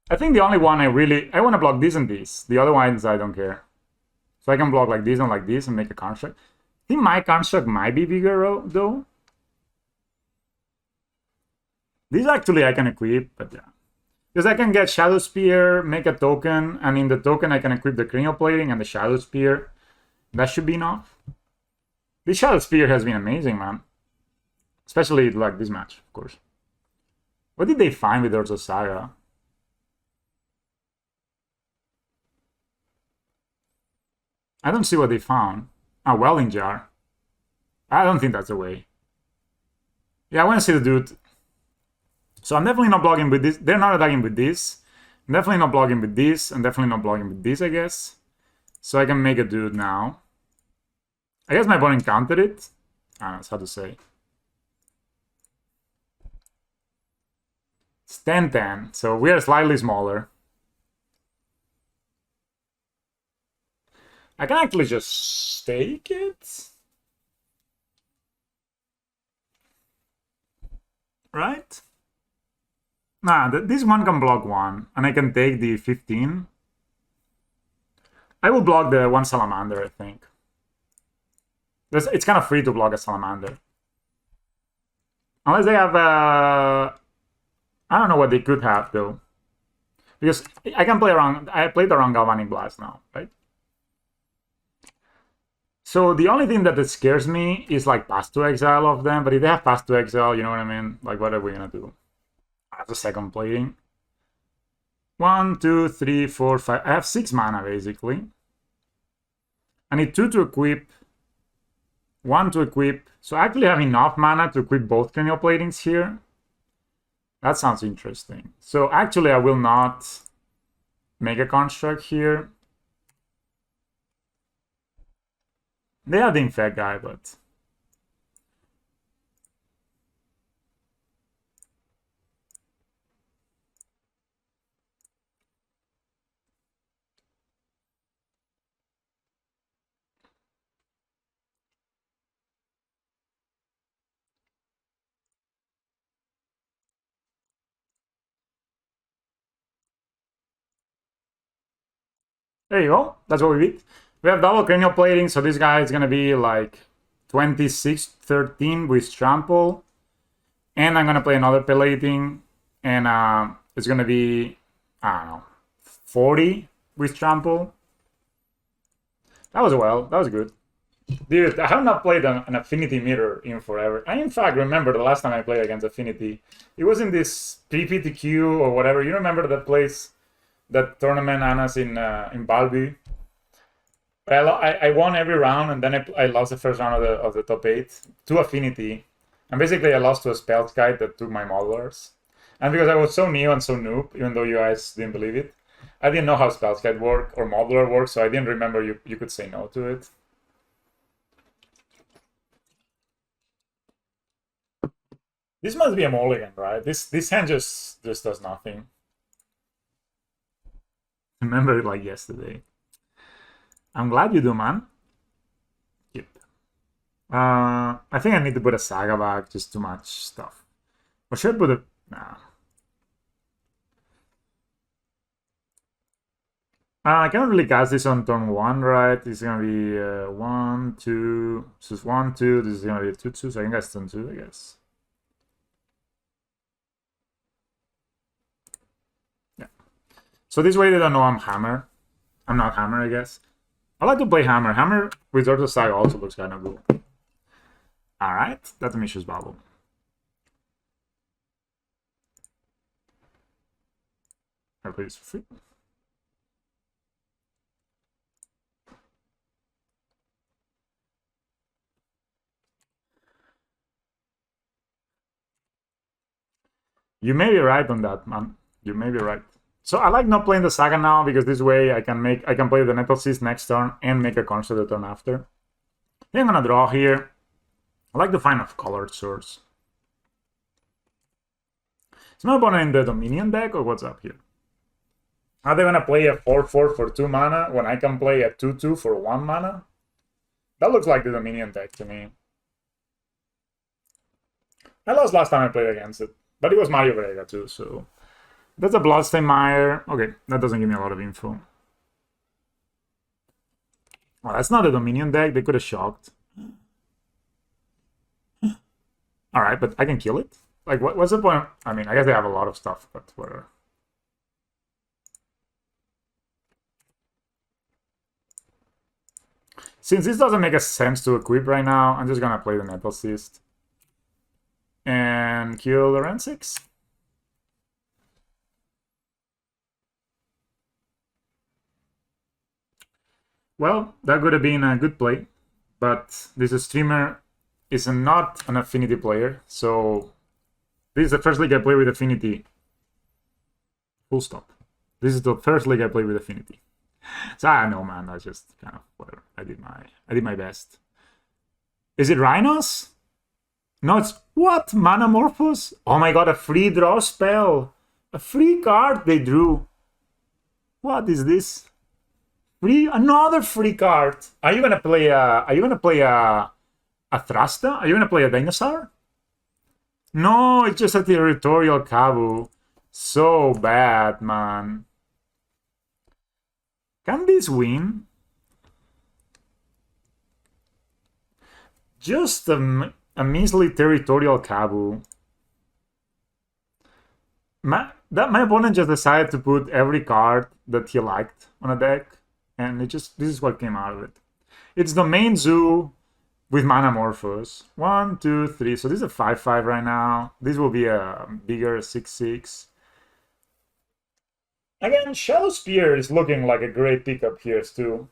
Speaker 1: I think the only one I want to block this and this. The other ones I don't care. So I can block like this and like this and make a construct. I think my construct might be bigger though. This actually I can equip, but yeah. Because I can get Shadow Spear, make a token, and in the token I can equip the cranial plating and the Shadow Spear. That should be enough. This Shadow Spear has been amazing, man. Especially like this match, of course. What did they find with Urza Saga? I don't see what they found. A welding jar. I don't think that's the way. Yeah, I want to see the dude. So I'm definitely not blocking with this. They're not attacking with this. I'm definitely not blocking with this. I'm definitely not blocking with this, I guess. So I can make a dude now. I guess my opponent countered it. I don't know, it's hard to say. It's 10-10, so we are slightly smaller. I can actually just stake it. Right? Nah, this one can block one, and I can take the 15. I will block the one salamander, I think. It's kind of free to block a salamander. Unless they have I don't know what they could have, though. Because I can play around... I played around Galvanic Blast now, right? So the only thing that scares me is like Pass to Exile of them. But if they have Pass to Exile, you know what I mean? Like, what are we gonna do? That's a second plating. 1, 2, 3, 4, 5. I have 6 mana, basically. I need 2 to equip, 1 to equip. So I actually have enough mana to equip both cranial platings here. That sounds interesting. So actually, I will not make a construct here. They have the Infect guy, but... There you go. That's what we beat. We have double cranial plating, so this guy is going to be like 26-13 with trample. And I'm going to play another plating, and it's going to be, I don't know, 40 with trample. That was good. Dude, I have not played an Affinity mirror in forever. I, in fact, remember the last time I played against Affinity. It was in this PPTQ or whatever. You remember that place, that tournament, Anas, in Balbi? I won every round, and then I lost the first round of the top 8 to Affinity. And basically, I lost to a Spells guy that took my modelers. And because I was so new and so noob, even though you guys didn't believe it, I didn't know how Spells guide work or modeler works, so I didn't remember you could say no to it. This must be a mulligan, right? This hand just does nothing. I remember it like yesterday. I'm glad you do, man. Yep. I think I need to put a Saga back. Just too much stuff. Or should I put a... Nah. I cannot really cast this on turn 1, right? It's gonna be 1, 2. This is 1, 2. This is gonna be a 2, 2. So I can cast turn 2, I guess. Yeah. So this way they don't know I'm Hammer. I'm not Hammer, I guess. I like to play Hammer. Hammer with Turtle Saga also looks kind of cool. Alright, that's a Mishra's Bubble. I play this for free. You may be right on that, man. You may be right. So I like not playing the Saga now because this way I can play the Nettle Cyst next turn and make a construct the turn after. Then I'm gonna draw here. I like to find a colored source. Is my opponent in the Dominion deck or what's up here? Are they gonna play a 4-4 for 2 mana when I can play a 2-2 for 1 mana? That looks like the Dominion deck to me. I lost last time I played against it, but it was Mario Varega too, so... That's a Bloodstained Mire. Okay, that doesn't give me a lot of info. Well, that's not a Dominion deck. They could have shocked. Alright, but I can kill it? Like, what's the point? I mean, I guess they have a lot of stuff, but whatever. Since this doesn't make a sense to equip right now, I'm just gonna play the Nettle Cyst. And kill the Rensix. Well, that could have been a good play, but this streamer is not an Affinity player, so this is the first league I play with Affinity. Full stop. This is the first league I play with Affinity. So I don't know, man. That's just kind of whatever. I did my best. Is it Rhinos? No, it's what? Manamorphose? Oh my god, a free draw spell. A free card they drew. What is this? Another free card. Are you gonna play a Thrasta? Are you gonna play a dinosaur? No, it's just a territorial Kabu. So bad, man. Can this win? Just a measly territorial Kabu. My opponent just decided to put every card that he liked on a deck, and this is what came out of it. It's Domain Zoo with Manamorphose. 1, 2, 3. So this is a 5/5 right now. This will be a bigger 6/6. Again, Shadow Spear is looking like a great pickup here too.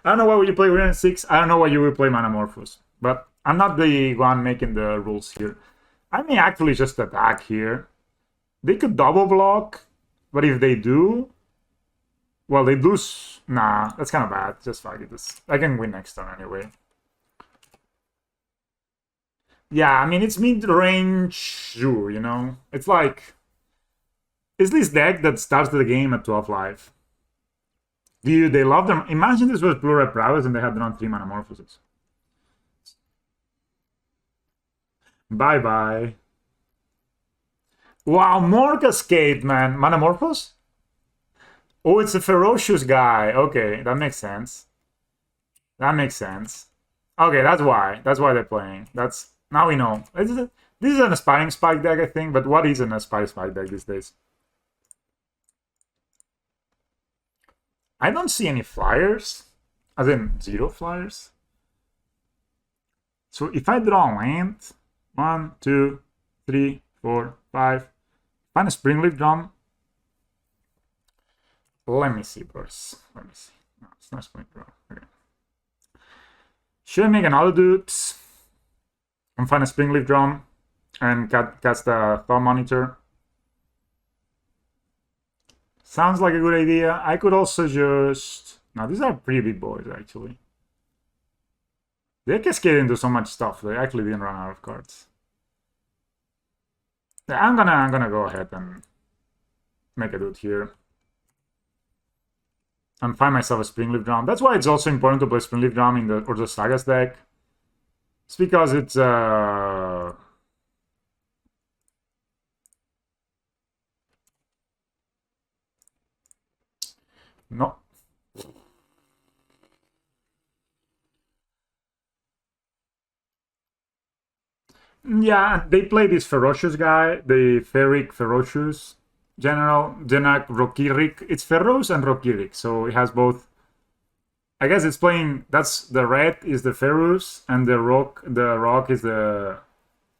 Speaker 1: I don't know what you play with 6. I don't know what you will play Manamorphose, but I'm not the one making the rules here. I may actually just attack here. They could double block, but if they do, well, they lose. Nah, that's kind of bad. Just fuck it. I can win next turn anyway. Yeah, I mean, it's mid-range Zoo, you know? It's like... It's this deck that starts the game at 12 life. They love them. Imagine this was Blue-Red Prowess and they had drawn 3 Manamorphoses. Bye-bye. Wow, more Cascade, man. Manamorphose? Oh, it's a Ferocious guy. Okay, that makes sense. That makes sense. Okay, that's why. That's why they're playing. Now we know. This is an Aspiring Spike deck, I think, but what is an Aspiring Spike deck these days? I don't see any flyers. As in, 0 flyers. So if I draw land, 1, 2, 3, 4, 5, find a Springleaf Drum. Let me see, boys. Let me see. No, it's not Springleaf Drum. Okay. Should I make another dude and find a Springleaf Drum and cast the Thought Monitor? Sounds like a good idea. I could also just... Now, these are pretty big boys, actually. They cascade into so much stuff. They actually didn't run out of cards. Yeah, I'm gonna go ahead and make a dude here. And find myself a Springleaf Drum. That's why it's also important to play Springleaf Drum in the Ordo Sagas deck. It's because it's... No. Yeah, they play this Ferocious guy, the Ferric Ferocious General Rokirik. It's Feroz and Rokirik, so it has both. I guess it's playing. That's the red is the Ferus, and the rock is the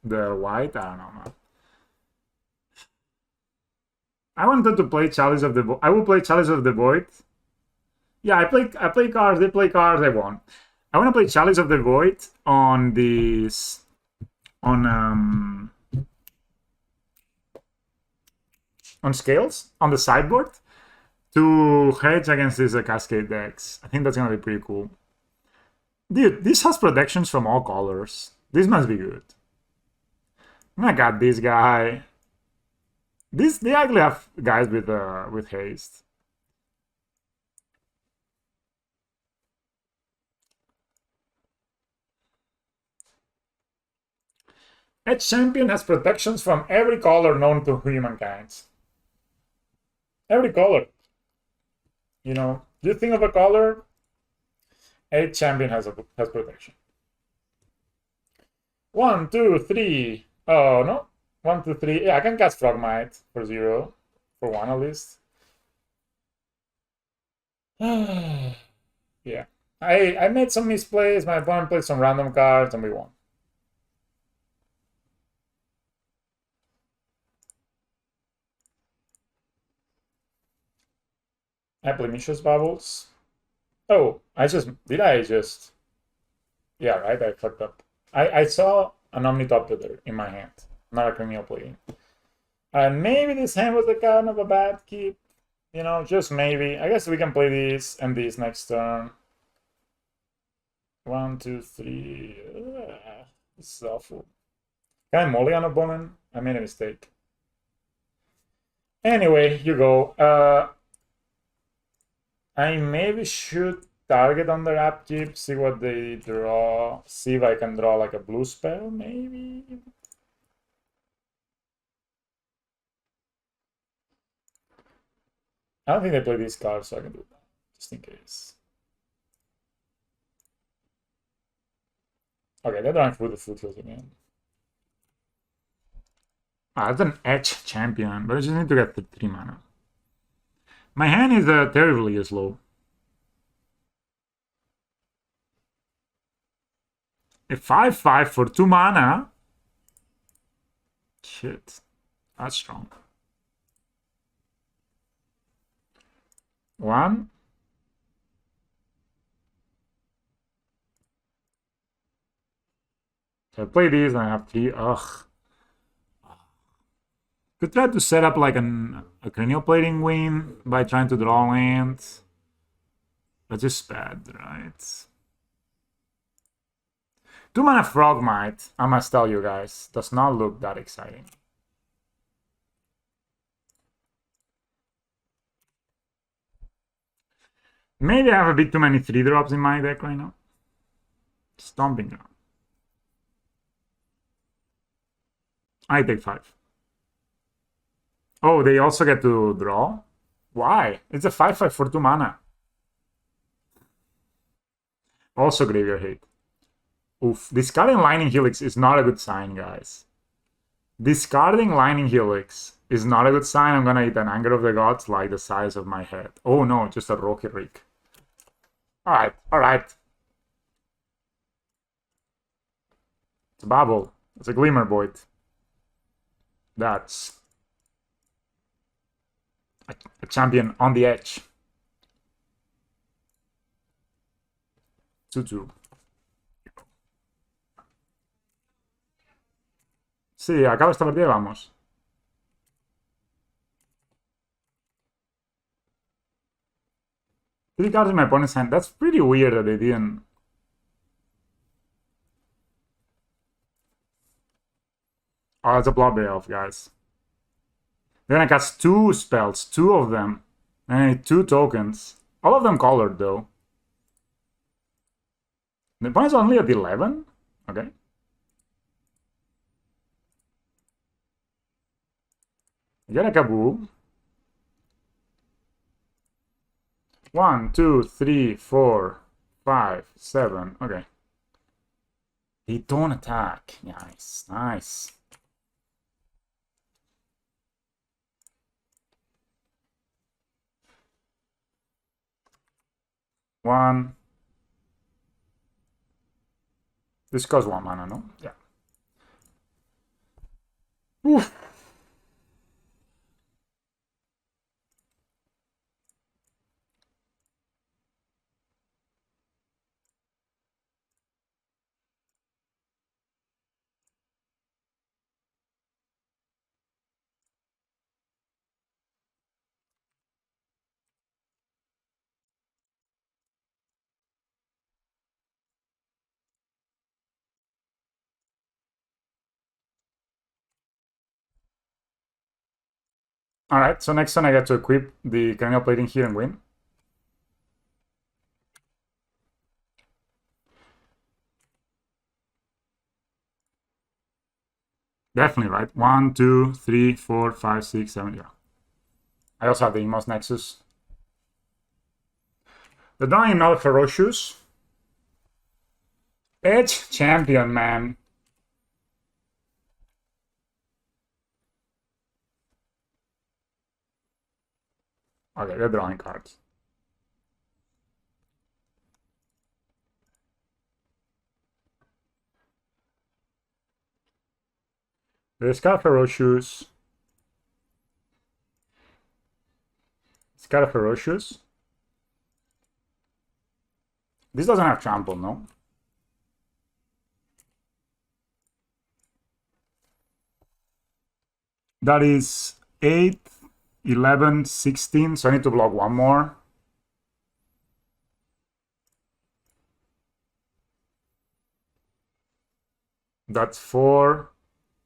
Speaker 1: white. I don't know, man. I wanted to play Chalice of the Void. I will play Chalice of the Void. Yeah, I play cards. They play cards. I won. I want to play Chalice of the Void on this on scales on the sideboard to hedge against these Cascade decks. I think that's gonna be pretty cool. Dude, this has protections from all colors. This must be good. I got this guy. They actually have guys with haste. Each champion has protections from every color known to humankind. Every color. You know, you think of a color, each champion has protection. 1, 2, 3. Oh no. 1, 2, 3. Yeah, I can cast Frogmite for 0. For 1 at least. Yeah. I made some misplays. My opponent played some random cards and we won. I play Mishra's Bubbles. Oh, did I just... Yeah, right, I fucked up. I saw an Omnitopter in my hand, not a cranial plating. And maybe this hand was a kind of a bad keep. You know, just maybe. I guess we can play this and this next turn. 1, 2, 3. This is awful. Can I molly on opponent? I made a mistake. Anyway, you go. I maybe should target on their upkeep, see what they draw, see if I can draw like a blue spell, maybe. I don't think they play these cards, so I can do that, just in case. Okay, they're drawing through the foothills again. Ah, that's an edge champion, but I just need to get the 3 mana. My hand is terribly slow. A 5/5 for 2 mana? Shit, that's strong. 1. So I play these and I have 3. Ugh. Could try to set up like a cranial plating win by trying to draw lands. That's just bad, right? 2 mana Frogmite, I must tell you guys, does not look that exciting. Maybe I have a bit too many 3-drops in my deck right now. Stomping Ground. I take 5. Oh, they also get to draw? Why? It's a 5/5 for 2 mana. Also graveyard hate. Oof. Discarding Lightning Helix is not a good sign, guys. Discarding Lightning Helix is not a good sign. I'm gonna eat an Anger of the Gods like the size of my head. Oh no, just a Rocky Rick. Alright, alright. It's a Bubble. It's a Glimmer Void. That's a champion on the edge. 2/2. Sí, acaba esta partida, vamos. Three cards in my opponent's hand. That's pretty weird that they didn't. Oh, that's a Blood Elf, guys. They're gonna cast 2 spells, 2 of them. And I need 2 tokens. All of them colored, though. The opponent's only at 11? Okay. I get a Kaboom. 1, 2, 3, 4, 5, 7. Okay. They don't attack. Nice, nice. One. This costs 1 mana, no? Yeah. Oof. Alright, so next turn I get to equip the cranial plating here and win. Definitely, right? 1, 2, 3, 4, 5, 6, 7, yeah. I also have the Emos Nexus. The drawing another Ferocious. Edge champion, man. Okay, they're drawing cards. There's got Ferocious. It's got a Ferocious. This doesn't have trample, no? That is 8, 11, 16. So I need to block one more. That's 4,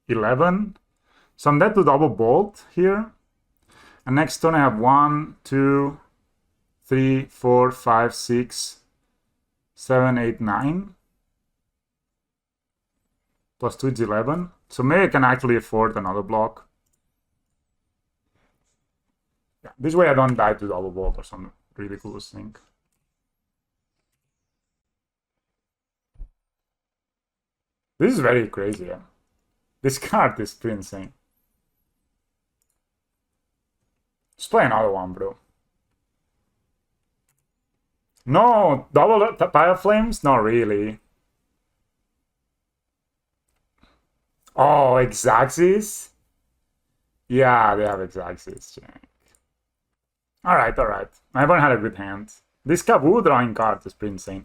Speaker 1: 11. So I'm dead to double bolt here. And next turn I have 1, 2, 3, 4, 5, 6, 7, 8, 9. Plus 2 is 11. So maybe I can actually afford another block. Yeah, this way I don't die to double bolt or some ridiculous thing. This is very crazy, yeah. This card is pretty insane. Let's play another one, bro. No, double Fire Flames? Not really. Oh, Exaxis? Yeah, they have Exaxis. Alright, alright. My opponent had a good hand. This Kabu drawing card is pretty insane.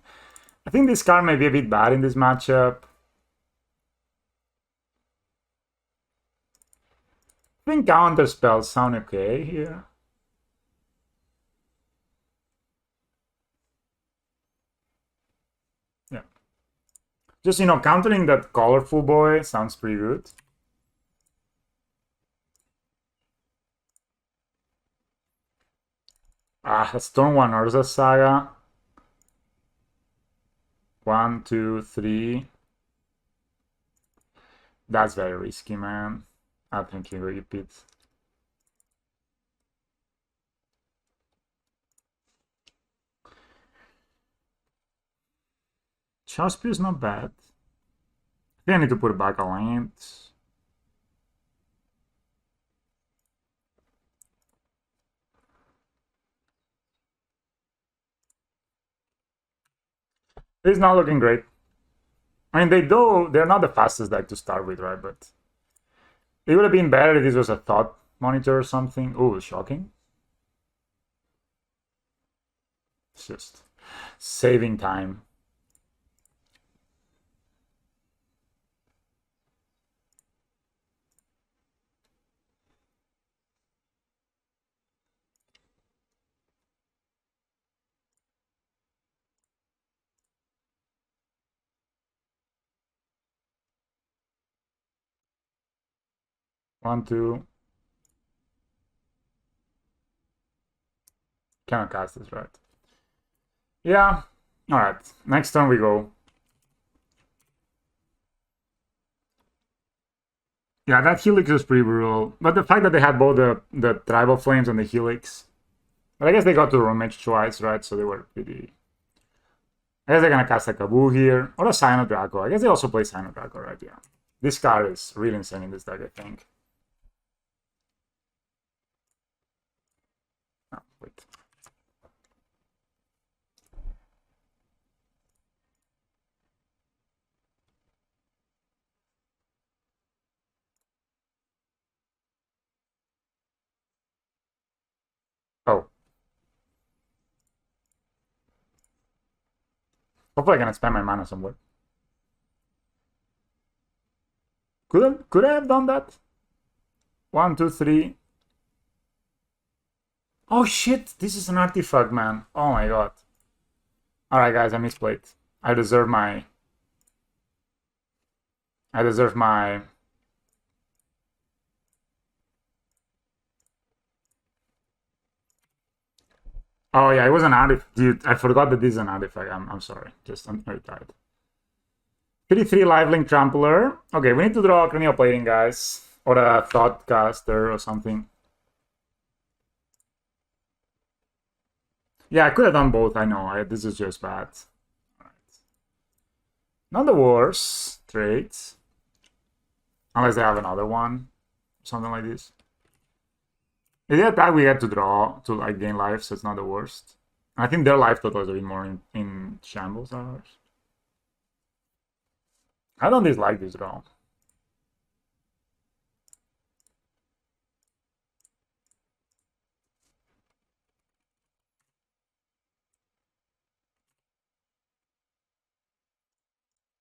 Speaker 1: I think this card may be a bit bad in this matchup. I think counter spells sound okay here. Yeah. Just, countering that colorful boy sounds pretty good. That's turn 1 Urza Saga. 1, 2, 3. That's very risky, man. I think he repeats. Chaspi is not bad. I think I need to put back a land. It's not looking great. I mean, they're not the fastest deck to start with, right? But it would have been better if this was a thought monitor or something. Oh, shocking. It's just saving time. One, two. Cannot cast this, right? Yeah. All right. Next turn we go. Yeah, that Helix is pretty brutal. But the fact that they had both the Tribal Flames and the Helix. But I guess they got to Rummage twice, right? So they were pretty... I guess they're gonna cast a Kabu here. Or a Cyno Draco. I guess they also play Cyno Draco, right? Yeah. This card is really insane in this deck, I think. Oh, wait. Oh. Hopefully I can spend my mana somewhere. Could I have done that? 1, 2, 3. Oh shit! This is an artifact, man. Oh my god. Alright guys, I misplayed. I deserve my... I deserve my... Oh yeah, it was an artifact. Dude, I forgot that this is an artifact. I'm sorry. I'm very tired. 3/3 lifelink trampler. Okay, we need to draw a cranial plating, guys. Or a thoughtcaster or something. Yeah, I could have done both. I know. This is just bad. All right. Not the worst traits. Unless they have another one. Something like this. If they attack, we get to draw to like gain life, so it's not the worst. I think their life total is a bit more in shambles than ours. I don't dislike this draw.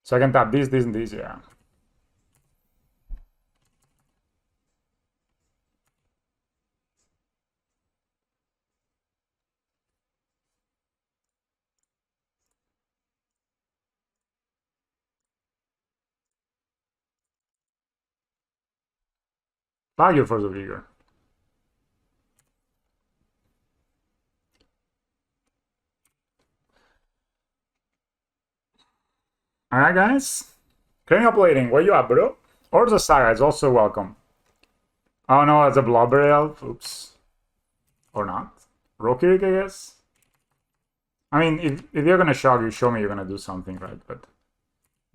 Speaker 1: So I can tap this, and this, yeah. Fuck you for the vigor. Alright, guys. Cranial plating, where you at, bro? Or the Saga is also welcome. Oh no, it's a Blubber Elf. Oops. Or not. Rokirik, I guess. I mean, if you're gonna shock, you show me you're gonna do something, right? But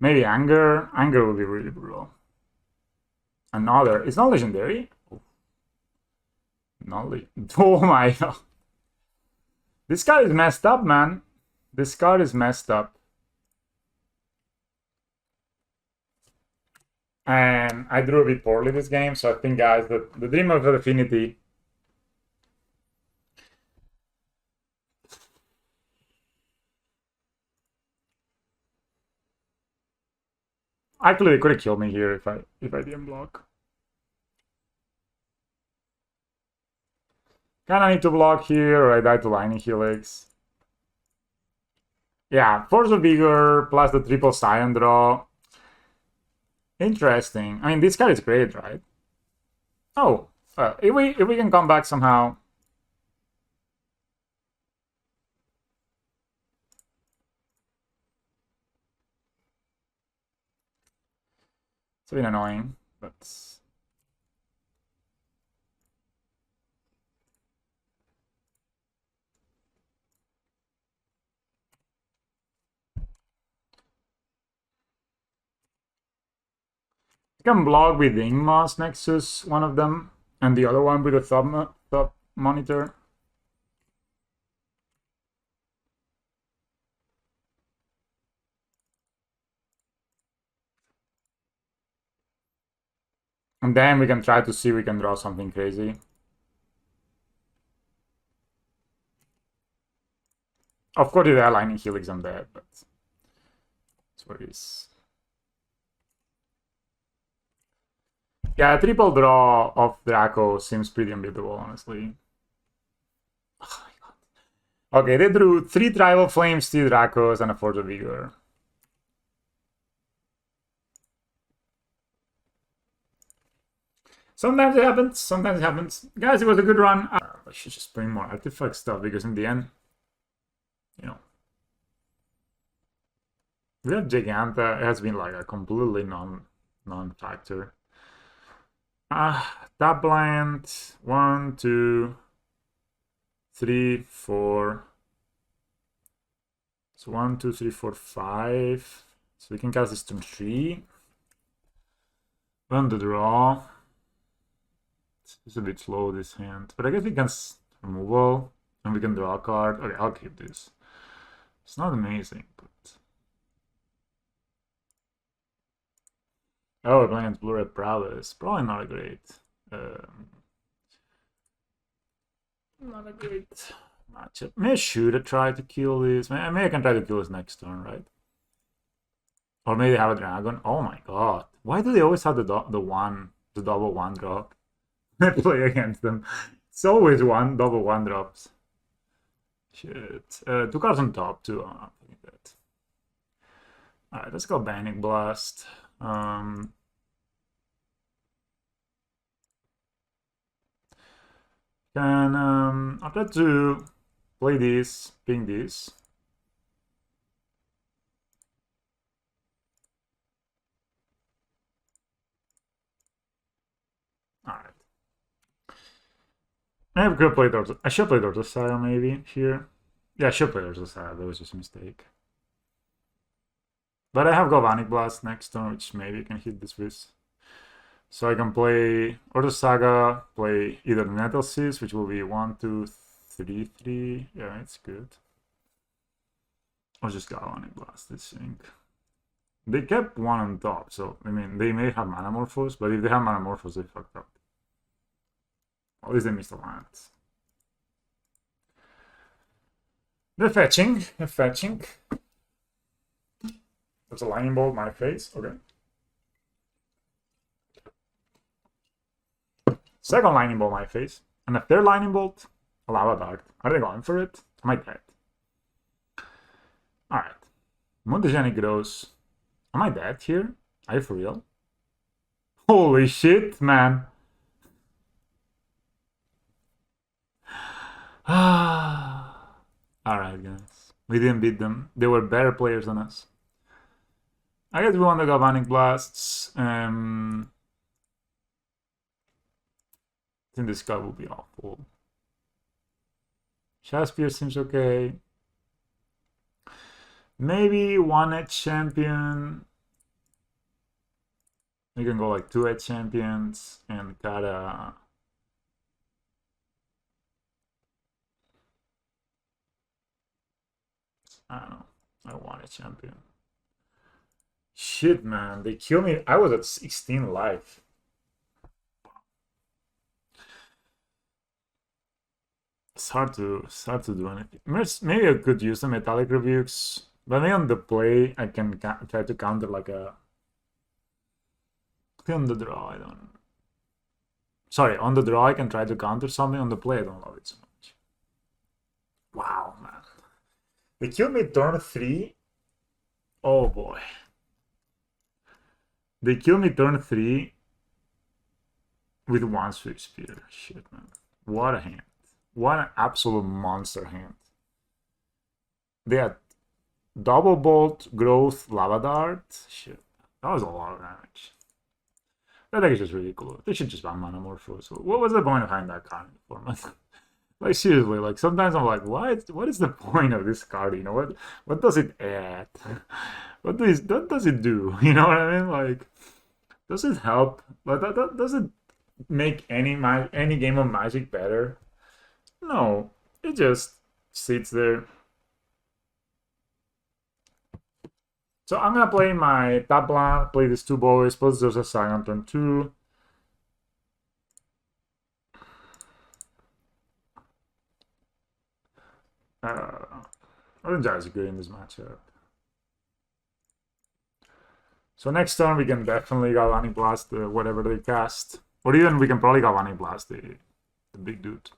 Speaker 1: maybe Anger. Anger would be really brutal. Another. It's not legendary? Knowledge. Oh my god. This card is messed up, man. This card is messed up. And I drew a bit poorly this game, so I think, guys, the Dream of Affinity. Actually, they could have killed me here if I didn't block. Kinda need to block here, or I die to Lightning Helix. Yeah, Force of Vigor plus the triple Scion draw. Interesting. I mean, this card is great, right? Oh, if we can come back somehow. It's a bit annoying, but you can block with the Ingmas Nexus, one of them, and the other one with the thumb monitor. And then we can try to see if we can draw something crazy. Of course, if they are Lightning Helix, I'm dead, but that's what it is. Yeah, a triple draw of Draco seems pretty unbeatable, honestly. Oh my god. Okay, they drew 3 Tribal Flames, 2 Dracos, and a Force of Vigor. Sometimes it happens, sometimes it happens. Guys, it was a good run. I should just bring more artifact stuff, because in the end, you know, we have Giganta. It has been like a completely non-factor. Top blind. 1, 2, 3, 4. So 1, 2, 3, 4, 5. So we can cast this turn 3. Run the draw. It's a bit slow, this hand. But I guess we can removal. And we can draw a card. Okay, I'll keep this. It's not amazing, but... Oh, we're playing Blue-Red Prowess. Probably not great. Not a great matchup. Maybe I should try to kill this. Maybe I can try to kill this next turn, right? Or maybe they have a dragon. Oh my god. Why do they always have the double 1 drop? I play against them. It's always double 1 drops. Shit. 2 cards on top too. I'm not thinking that. Alright, let's go Banning Blast. I'll try to play this, ping this. Alright. I could play Dorso. I should play Dorso Saga maybe here. Yeah, I should play Dorso Saga. That was just a mistake. But I have Galvanic Blast next turn, which maybe I can hit this with. So I can play Ordo Saga, play either Nettlesis, which will be 1, 2, 3, 3. Yeah, it's good. Or just Galvanic Blast, I think. They kept 1 on top, so I mean, they may have Manamorphose, but if they have Manamorphose, they fucked up. At least they missed a land. They're fetching. That's a lightning bolt, my face. Okay. Second lightning bolt, my face. And a third lightning bolt, a lava dart. Are they going for it? Am I dead? Alright. Mutagenic grows. Am I dead here? Are you for real? Holy shit, man. right, guys. We didn't beat them. They were better players than us. I guess we won the Galvanic Blasts. I think this guy will be awful. Shakespeare seems okay. Maybe one edge champion. We can go like 2 edge champions and gotta. I don't know. I want a champion. Shit, man. They killed me. I was at 16 life. It's hard to do anything. Maybe I could use the metallic rebukes, but maybe on the play I can try to counter like a. On the draw, I don't. Sorry, on the draw I can try to counter something. On the play, I don't love it so much. Wow, man. They killed me turn 3. Oh boy. They killed me turn 3 with 1 Swift Spear. Shit, man. What a hand. What an absolute monster hand. They had double bolt, growth, lava dart. Shit. That was a lot of damage. That deck is just ridiculous. They should just ban Manamorphose. What was the point behind that card in the format? Like seriously, like sometimes I'm like, what is the point of this card? You know, what does it add? What does it do? You know what I mean? Like, does it help? Like does it make any game of Magic better? No, it just sits there. So I'm gonna play my top land, play these 2 boys, plus there's a sign on turn 2. I think Jai's good in this matchup. So next turn we can definitely Galvanic Blast whatever they cast. Or even we can probably Galvanic Blast the big dude.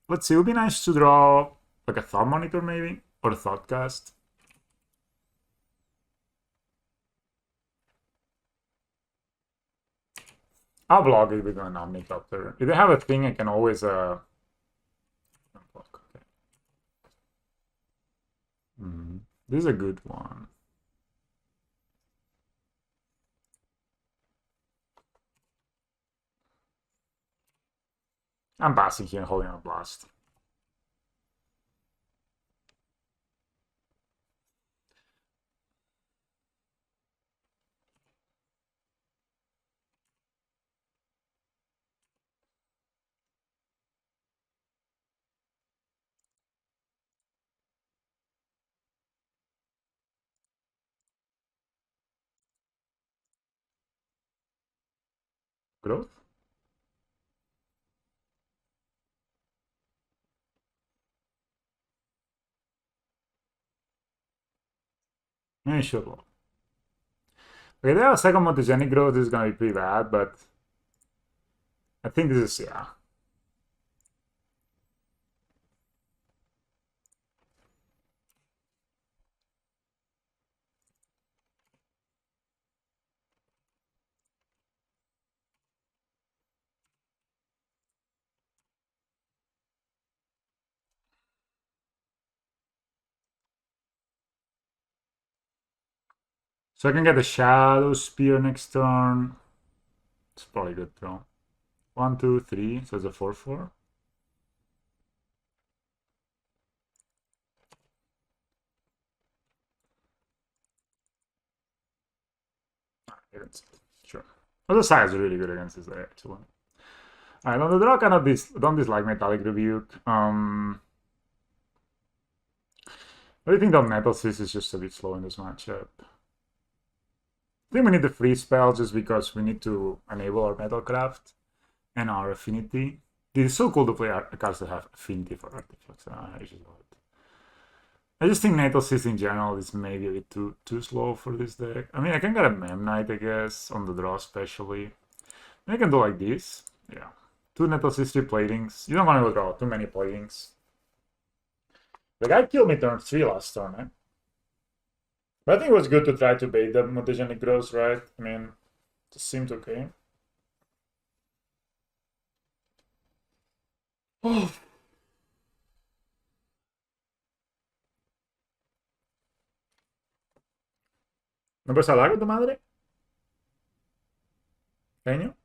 Speaker 1: Let's see, it would be nice to draw like a Thought Monitor maybe, or a Thoughtcast. I'll block it with an Omnicopter. If they have a thing, I can always block. Okay. This is a good one. I'm passing here and holding a blast. Growth? Yeah, sure. Okay, they have a second Mutagenic Growth. This is gonna be pretty bad, but I think this is, yeah. So I can get the Shadow Spear next turn. It's probably good throw. 1, 2, 3. So it's a 4/4. Sure. Well, the side is really good against this deck, actually. Alright, on the draw, don't dislike Metallic Rebuke. I think the Metal Fist is just a bit slow in this matchup. I think we need the free spell just because we need to enable our Metalcraft and our Affinity. It is so cool to play cards that have Affinity for artifacts. I just think Natal Cyst in general is maybe a bit too slow for this deck. I mean, I can get a Mem Knight, I guess, on the draw especially. I can do like this. Yeah. 2 Natal Cyst, 3 Platings. You don't want to draw too many Platings. The guy killed me turn 3 last turn, eh? But I think it was good to try to bait the Mutagenic Growth, right? I mean, it seemed okay. Oh. ¿No puedes hablar con tu madre, cariño?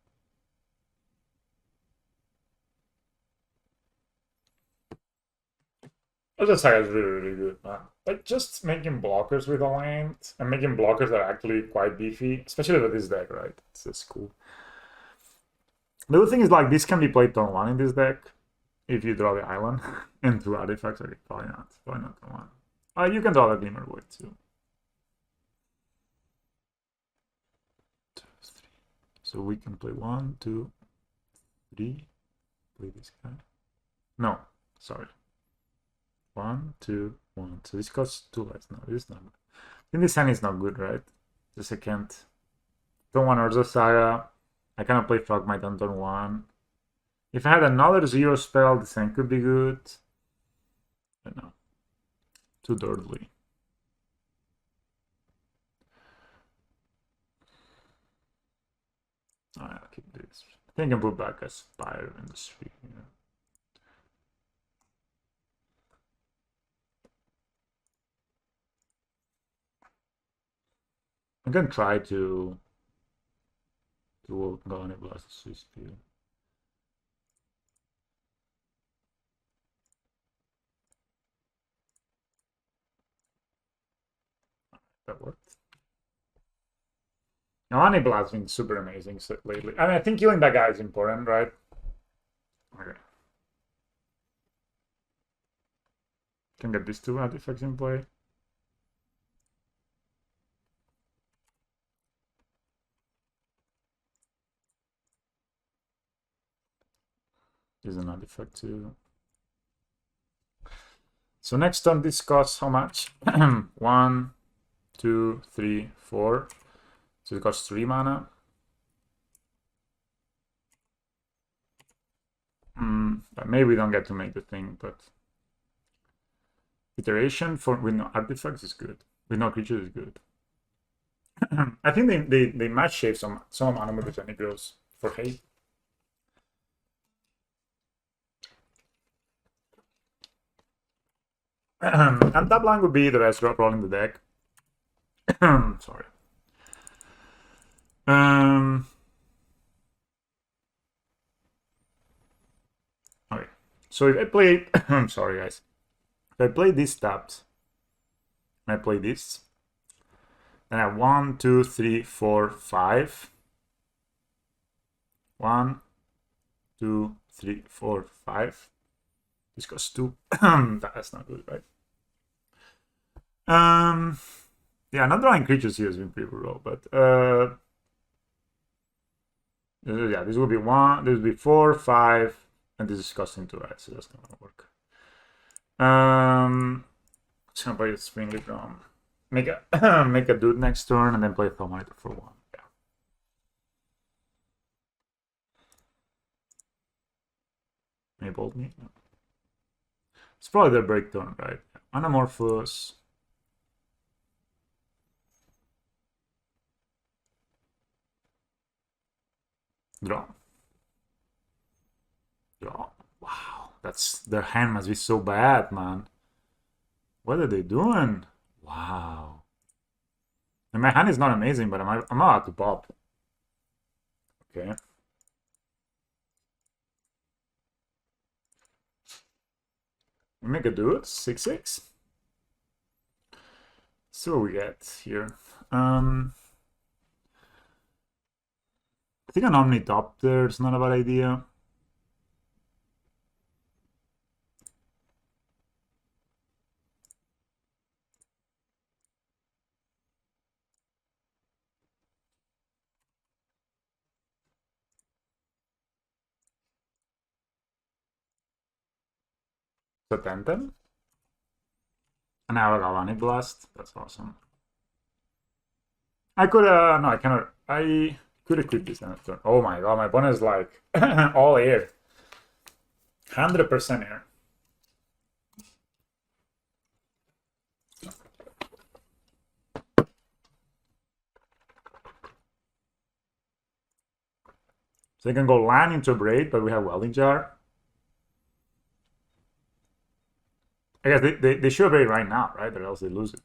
Speaker 1: Elder Saga is really, really good, man. Like, just making blockers with Aligned and making blockers that are actually quite beefy, especially with this deck, right? It's just cool. The other thing is, like, this can be played turn 1 in this deck if you draw the island and through artifacts. Okay, probably not. Probably not turn 1. You can draw the Glimmer Void too. 2, 3. So we can play 1, 2, 3. Play this guy. No, sorry. 1, 2, 1. So this costs 2 less. No, this is not good. I think this hand is not good, right? Just I can't. Turn 1 Urza Saga. I cannot play Frogmite on turn 1. If I had another 0 spell, this hand could be good. But no. Too dirtly. Alright, I'll keep this. I think I can put back a Spire in the street. Yeah. I can try to go on a blast Swiss Spear. That worked. Now, Ani Blast has been super amazing lately. I mean, I think killing that guy is important, right? Okay. Can get these 2 artifacts in play. Is an artifact too. So next turn, this costs how much? 1, 2, 3, 4. So it costs 3 mana. Maybe we don't get to make the thing, but iteration for with no artifacts is good. With no creatures is good. I think they might shave some amount of the grows for hate. And that line would be the best drop roll in the deck. Sorry. Okay. So if I play, I'm sorry guys. If I play this tapped, and I play this, then I have 1, 2, 3, 4, 5. 1, 2, 3, 4, 5. This costs 2. That's not good, right? Yeah, not drawing creatures here has been pretty brutal, but yeah, this will be 1, this will be 4, 5, and this is costing 2, right? So that's not gonna work. Just gonna play a Springleaf Drum. Make a make a dude next turn and then play Thermometer for 1. Yeah. May bolt me? No. It's probably their break turn, right? Anamorphous. Draw. Draw. Wow. Their hand must be so bad, man. What are they doing? Wow. And my hand is not amazing, but I'm about to pop. Okay. We make a dude, 6/6. So we get here. I think an Omnitopter is not a bad idea. So Tenten. And now I got Galvanic Blast. That's awesome. I could, no, I cannot. I could equip this end turn. Oh my god, my opponent is like all air. 100% air. So they can go land into a Braid, but we have Welding Jar. I guess they should have it right now, right? Or else they lose it.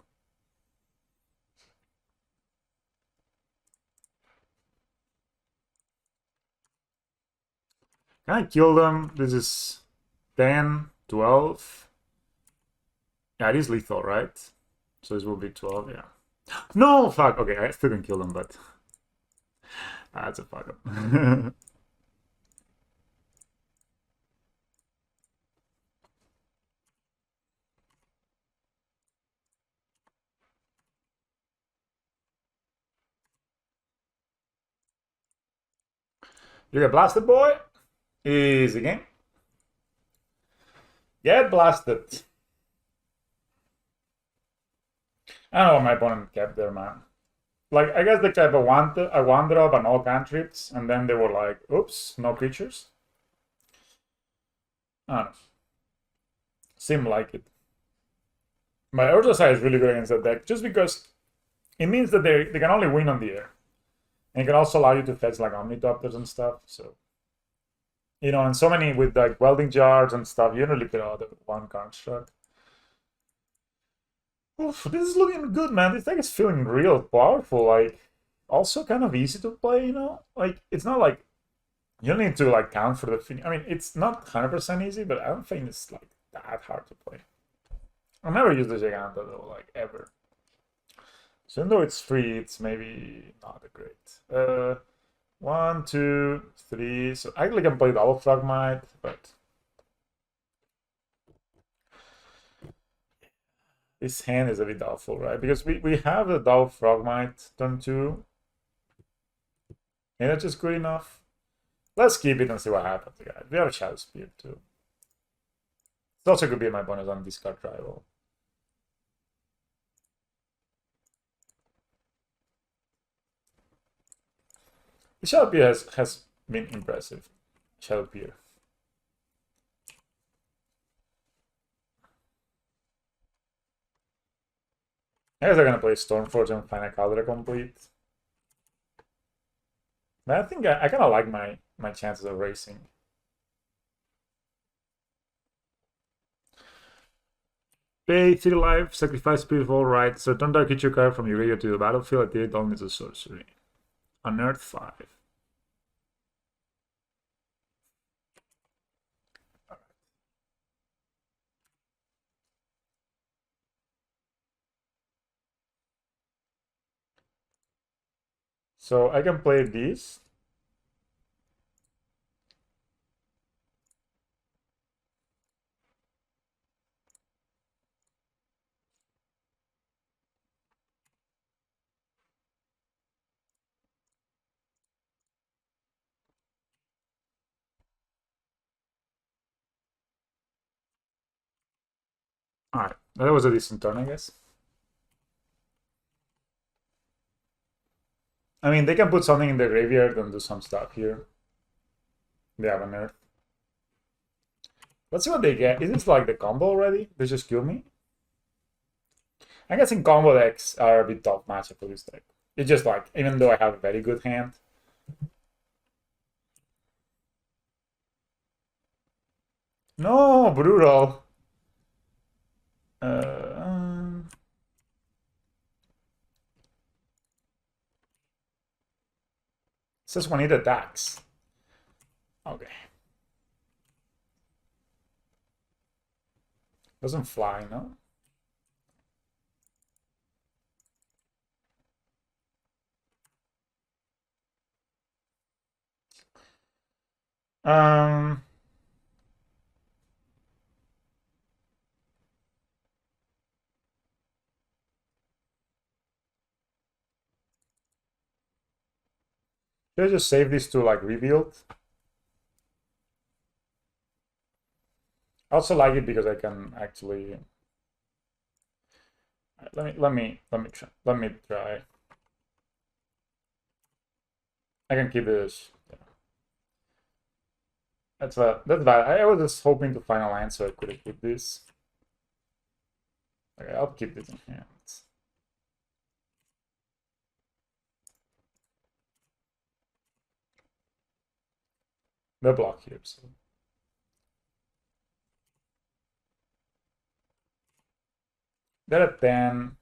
Speaker 1: Can I kill them? This is 10, 12. Yeah, it is lethal, right? So this will be 12, yeah. No, fuck. Okay, I still can kill them, but that's a fuck up. You get blasted, boy. Easy game. Get blasted. I don't know what my opponent kept there, man. Like, I guess they kept a one drop and all cantrips, and then they were like, oops, no creatures. I don't know. Seemed like it. My Urza side is really good against that deck, just because it means that they can only win on the air. And it can also allow you to fetch like Omnitopters and stuff, so... You know, and so many with like welding jars and stuff, you really get out of one construct. Oof, this is looking good, man. This deck is feeling real powerful. Like, also kind of easy to play, you know? Like, it's not like you don't need to like count for the finish. I mean, it's not 100% easy, but I don't think it's like that hard to play. I'll never use the Giganta though, like ever. So even though it's free, it's maybe not a great. 1, 2, 3. So I actually can play double Fragmite, but this hand is a bit doubtful, right? Because we have the double Frogmite turn 2. And that's just good enough. Let's keep it and see what happens, guys. We have a Shadow Spear too. It also could be my bonus on discard rival. The Shadow Spear has been impressive. Shadow Spear. I guess they're gonna play Stormforge and find a Caldera complete. But I think I kind of like my chances of racing. Pay 3 life, sacrifice Spiritful, right? So turn that creature card from your graveyard to the battlefield at the end only as a sorcery. Unearth 5. So I can play this. Alright, that was a decent turn, I guess. I mean, they can put something in the graveyard and do some stuff here. They have an earth. Let's see what they get. Is this like the combo already? They just kill me? I guess in combo decks are a bit tough matchup for this deck. It's just like, even though I have a very good hand. No, brutal. Says when it attacks. Okay. Doesn't fly, no? Um, should I just save this to like rebuild? I also like it because I can actually. Let me try. I can keep this. Yeah. That's bad. I was just hoping to final answer. I could have keep this. Okay, I'll keep this in hand. The block here. So. They're at 10.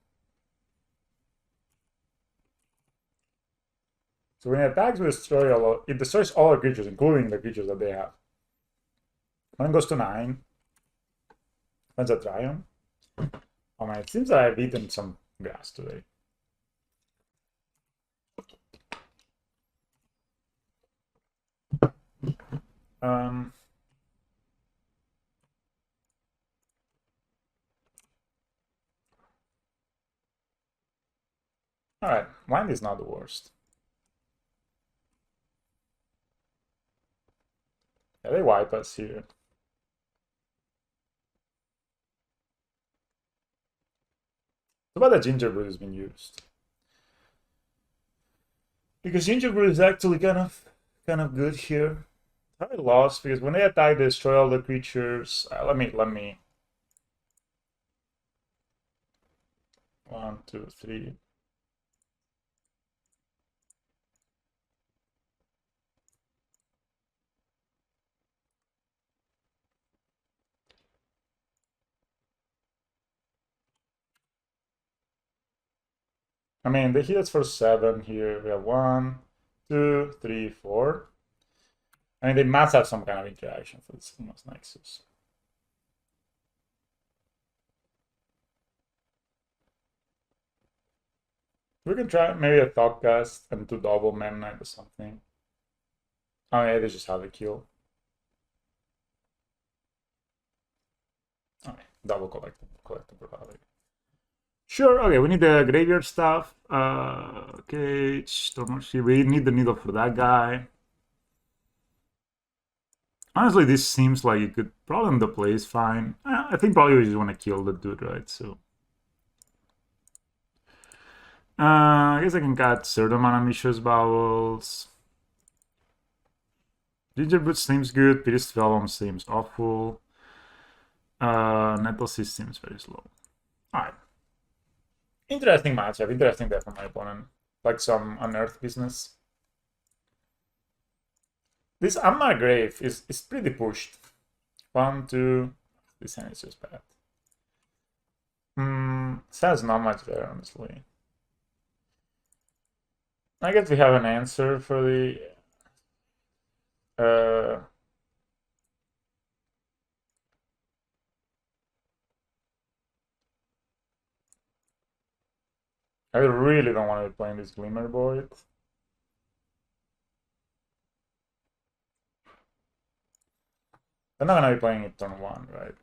Speaker 1: So when it attacks, we destroy it destroys all our creatures, including the creatures that they have. One goes to 9. That's a Triumph. Oh man, it seems that I've eaten some grass today. Um, Alright, Wind is not the worst. Yeah, they wipe us here. Too bad the Gingerbread has been used. Because Gingerbread is actually kind of good here. I lost because when they attack, they destroy all the creatures. Let me. 1, 2, 3. I mean, they hit us for 7 here. We have 1, 2, 3, 4. I mean, they must have some kind of interaction for this Lumos Nexus. We can try maybe a Thoughtcast and 2 double Man Knight or something. Oh yeah, they just have a kill. Okay, double collectible value. Sure, okay, we need the graveyard stuff. Okay, we need the needle for that guy. Honestly, this seems like you could probably end the play is fine. I think probably we just want to kill the dude, right? So I guess I can cut certain amount of Mishra's Bowels. Gingerbread seems good. Pierce Vellum seems awful. Nettlesis seems very slow. Alright. Interesting matchup. Interesting death from my opponent. Like some unearthed business. This Ammar Grave is pretty pushed. 1, 2. This hand is just bad. Says not much there, honestly. I guess we have an answer for the I really don't want to be playing this Glimmer Void. I'm not gonna be playing it turn 1, right?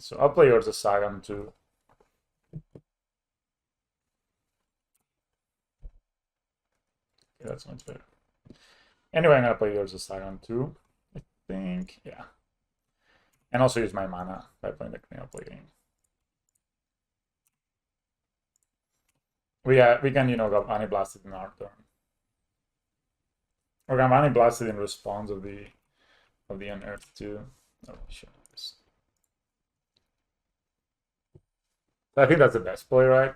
Speaker 1: So I'll play yours a Sagan too. Okay, that's much better. Anyway, I'm gonna play yours a Sagan too. I think, yeah. And also use my mana by playing the cleanup play game. We can, go Ani Blasted in our turn. Or can Ani Blasted in response of the Unearth too. Oh, sure. I think that's the best play, right?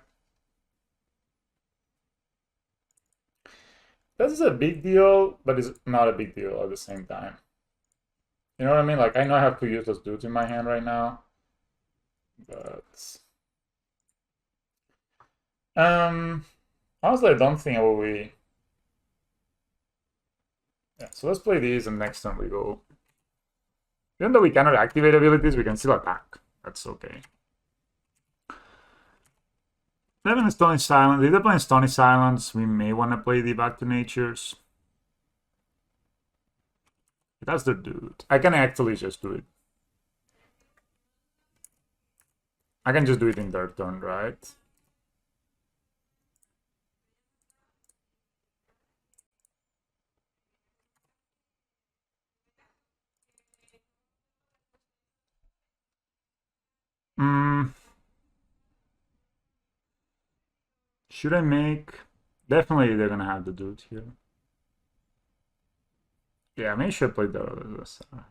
Speaker 1: This is a big deal, but it's not a big deal at the same time. You know what I mean? Like, I know I have 2 useless dudes in my hand right now, but honestly, I don't think I will be. Yeah, so let's play these, and next turn we go. Even though we cannot activate abilities, we can still attack. That's okay. Devin is Stony Silence. If they're playing Stony Silence, we may want to play the Back to Natures. That's the dude. I can actually just do it. I can just do it in their turn, right? Should I make... Definitely they're gonna have the dude here. Yeah, maybe I should play the other side.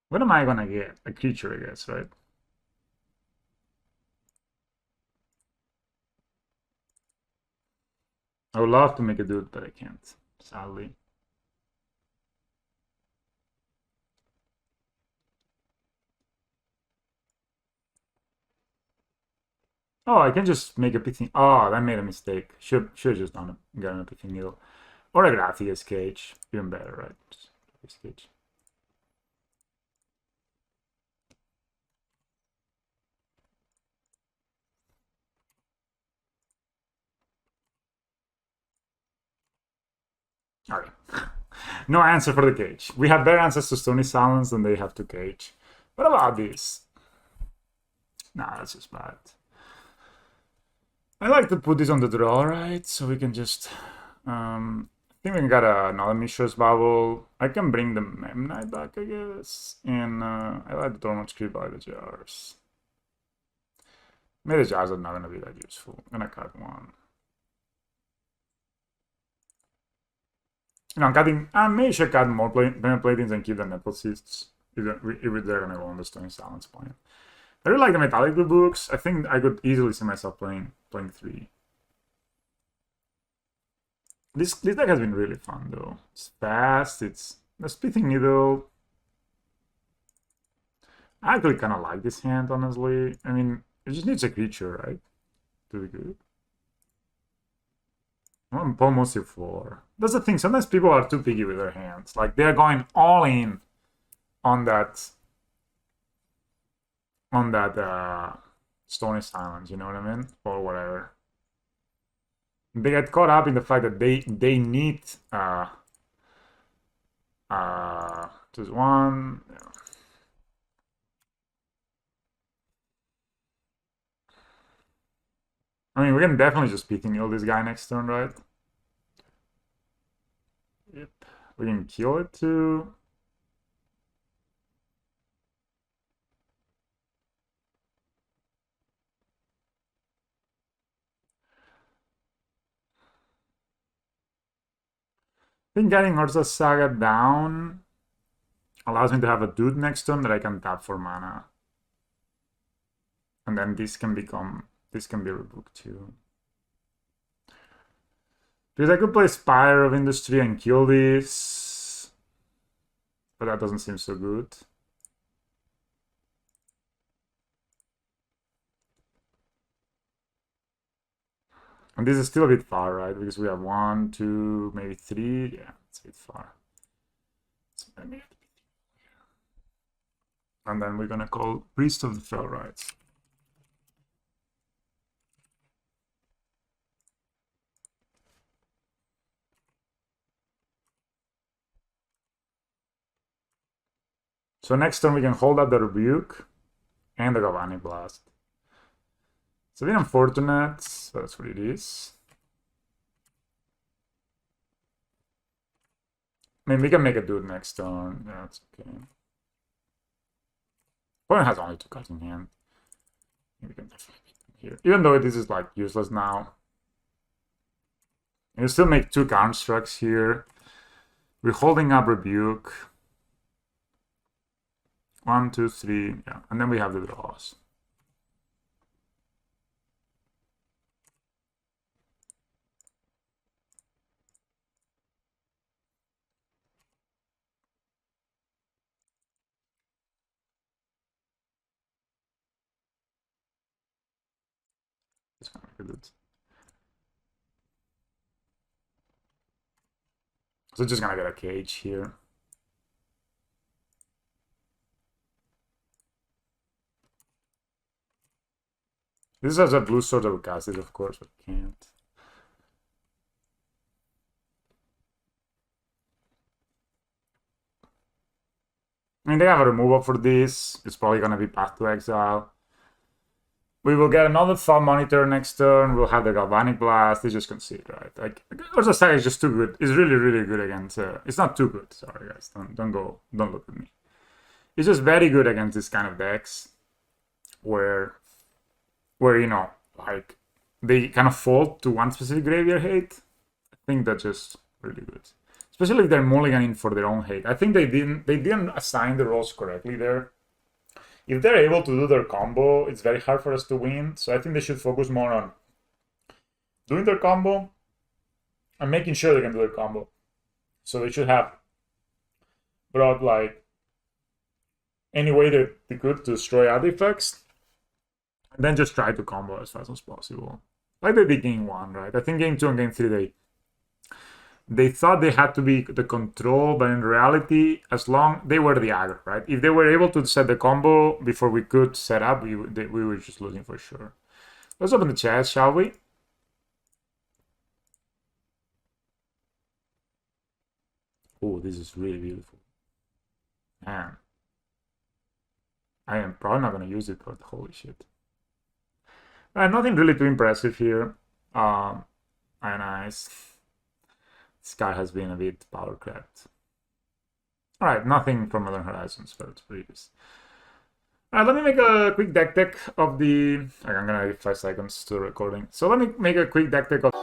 Speaker 1: What am I gonna get? A creature, I guess, right? I would love to make a dude, but I can't, sadly. Oh, I can just make a pithy. Oh, I made a mistake. Should just done it. Gotten a pithy needle. Or a Graphius cage. Even better, right? Just cage. Alright. No answer for the cage. We have better answers to Stony Silence than they have to cage. What about this? Nah, that's just bad. I like to put this on the draw, right? So we can just... I think we can get another Mishra's Bubble. I can bring the Memnite back, I guess. And I like the Dormant Script by the jars. Maybe the jars are not going to be that useful. I'm going to cut one. You know, I'm cutting... I may should cut more Platings and keep the Nettlecysts if they're going to go on the Stony Silence point. I really like the Metallic Blue books. I think I could easily see myself playing 3. This deck has been really fun though. It's fast, it's a Spitting Needle. I actually kind of like this hand, honestly. I mean, it just needs a creature, right? To be good. Almost your 4. That's the thing, sometimes people are too picky with their hands. Like, they're going all in on that Stony Silence, you know what I mean? Or whatever. They get caught up in the fact that they need just one. Yeah. I mean, we can definitely just Pithy Needle this guy next turn, right? Yep. We can kill it too. I think getting Urza's Saga down allows me to have a dude next turn that I can tap for mana. And then this can be rebooked too. Because I could play Spire of Industry and kill this. But that doesn't seem so good. And this is still a bit far, right? Because we have 1, 2, maybe 3. Yeah, it's a bit far. And then we're gonna call Priest of the Fell Rites. So next turn we can hold up the Rebuke and the Galvanic Blast. It's a bit unfortunate, so that's what it is. I mean, we can make a dude next turn. Yeah, that's okay. Opponent has only 2 cards in hand. We can definitely beat them here. Even though this is like useless now. You still make 2 constructs here. We're holding up Rebuke. 1, 2, 3. Yeah, and then we have the draws. So just gonna get a cage here. This has a blue sword that would cast it, of course, but can't. I mean, they have a removal for this. It's probably gonna be Path to Exile. We will get another Thought Monitor next turn. We'll have the Galvanic Blast. They just concede, right? Like, Urza's Saga is just too good. It's really, really good against... it's not too good. Sorry, guys. Don't look at me. It's just very good against this kind of decks. Where you know, like, they kind of fall to one specific graveyard hate. I think that's just really good. Especially if they're mulliganing for their own hate. I think they didn't assign the roles correctly there. If they're able to do their combo, it's very hard for us to win. So I think they should focus more on doing their combo I'm making sure they can do their combo. So they should have brought like any way that they could to destroy artifacts, and then just try to combo as fast as possible. Like they did game 1, right? I think game 2 and game 3 they thought they had to be the control, but in reality, as long they were the aggro, right? If they were able to set the combo before we could set up, we were just losing for sure. Let's open the chest, shall we? Oh, this is really beautiful. Man. I am probably not going to use it, but holy shit. Nothing really too impressive here. Nice. This card has been a bit power cracked. Alright, nothing from Modern Horizons, but it's previous. Alright, let me make a quick deck of the... I'm gonna give 5 seconds to recording. So let me make a quick deck of...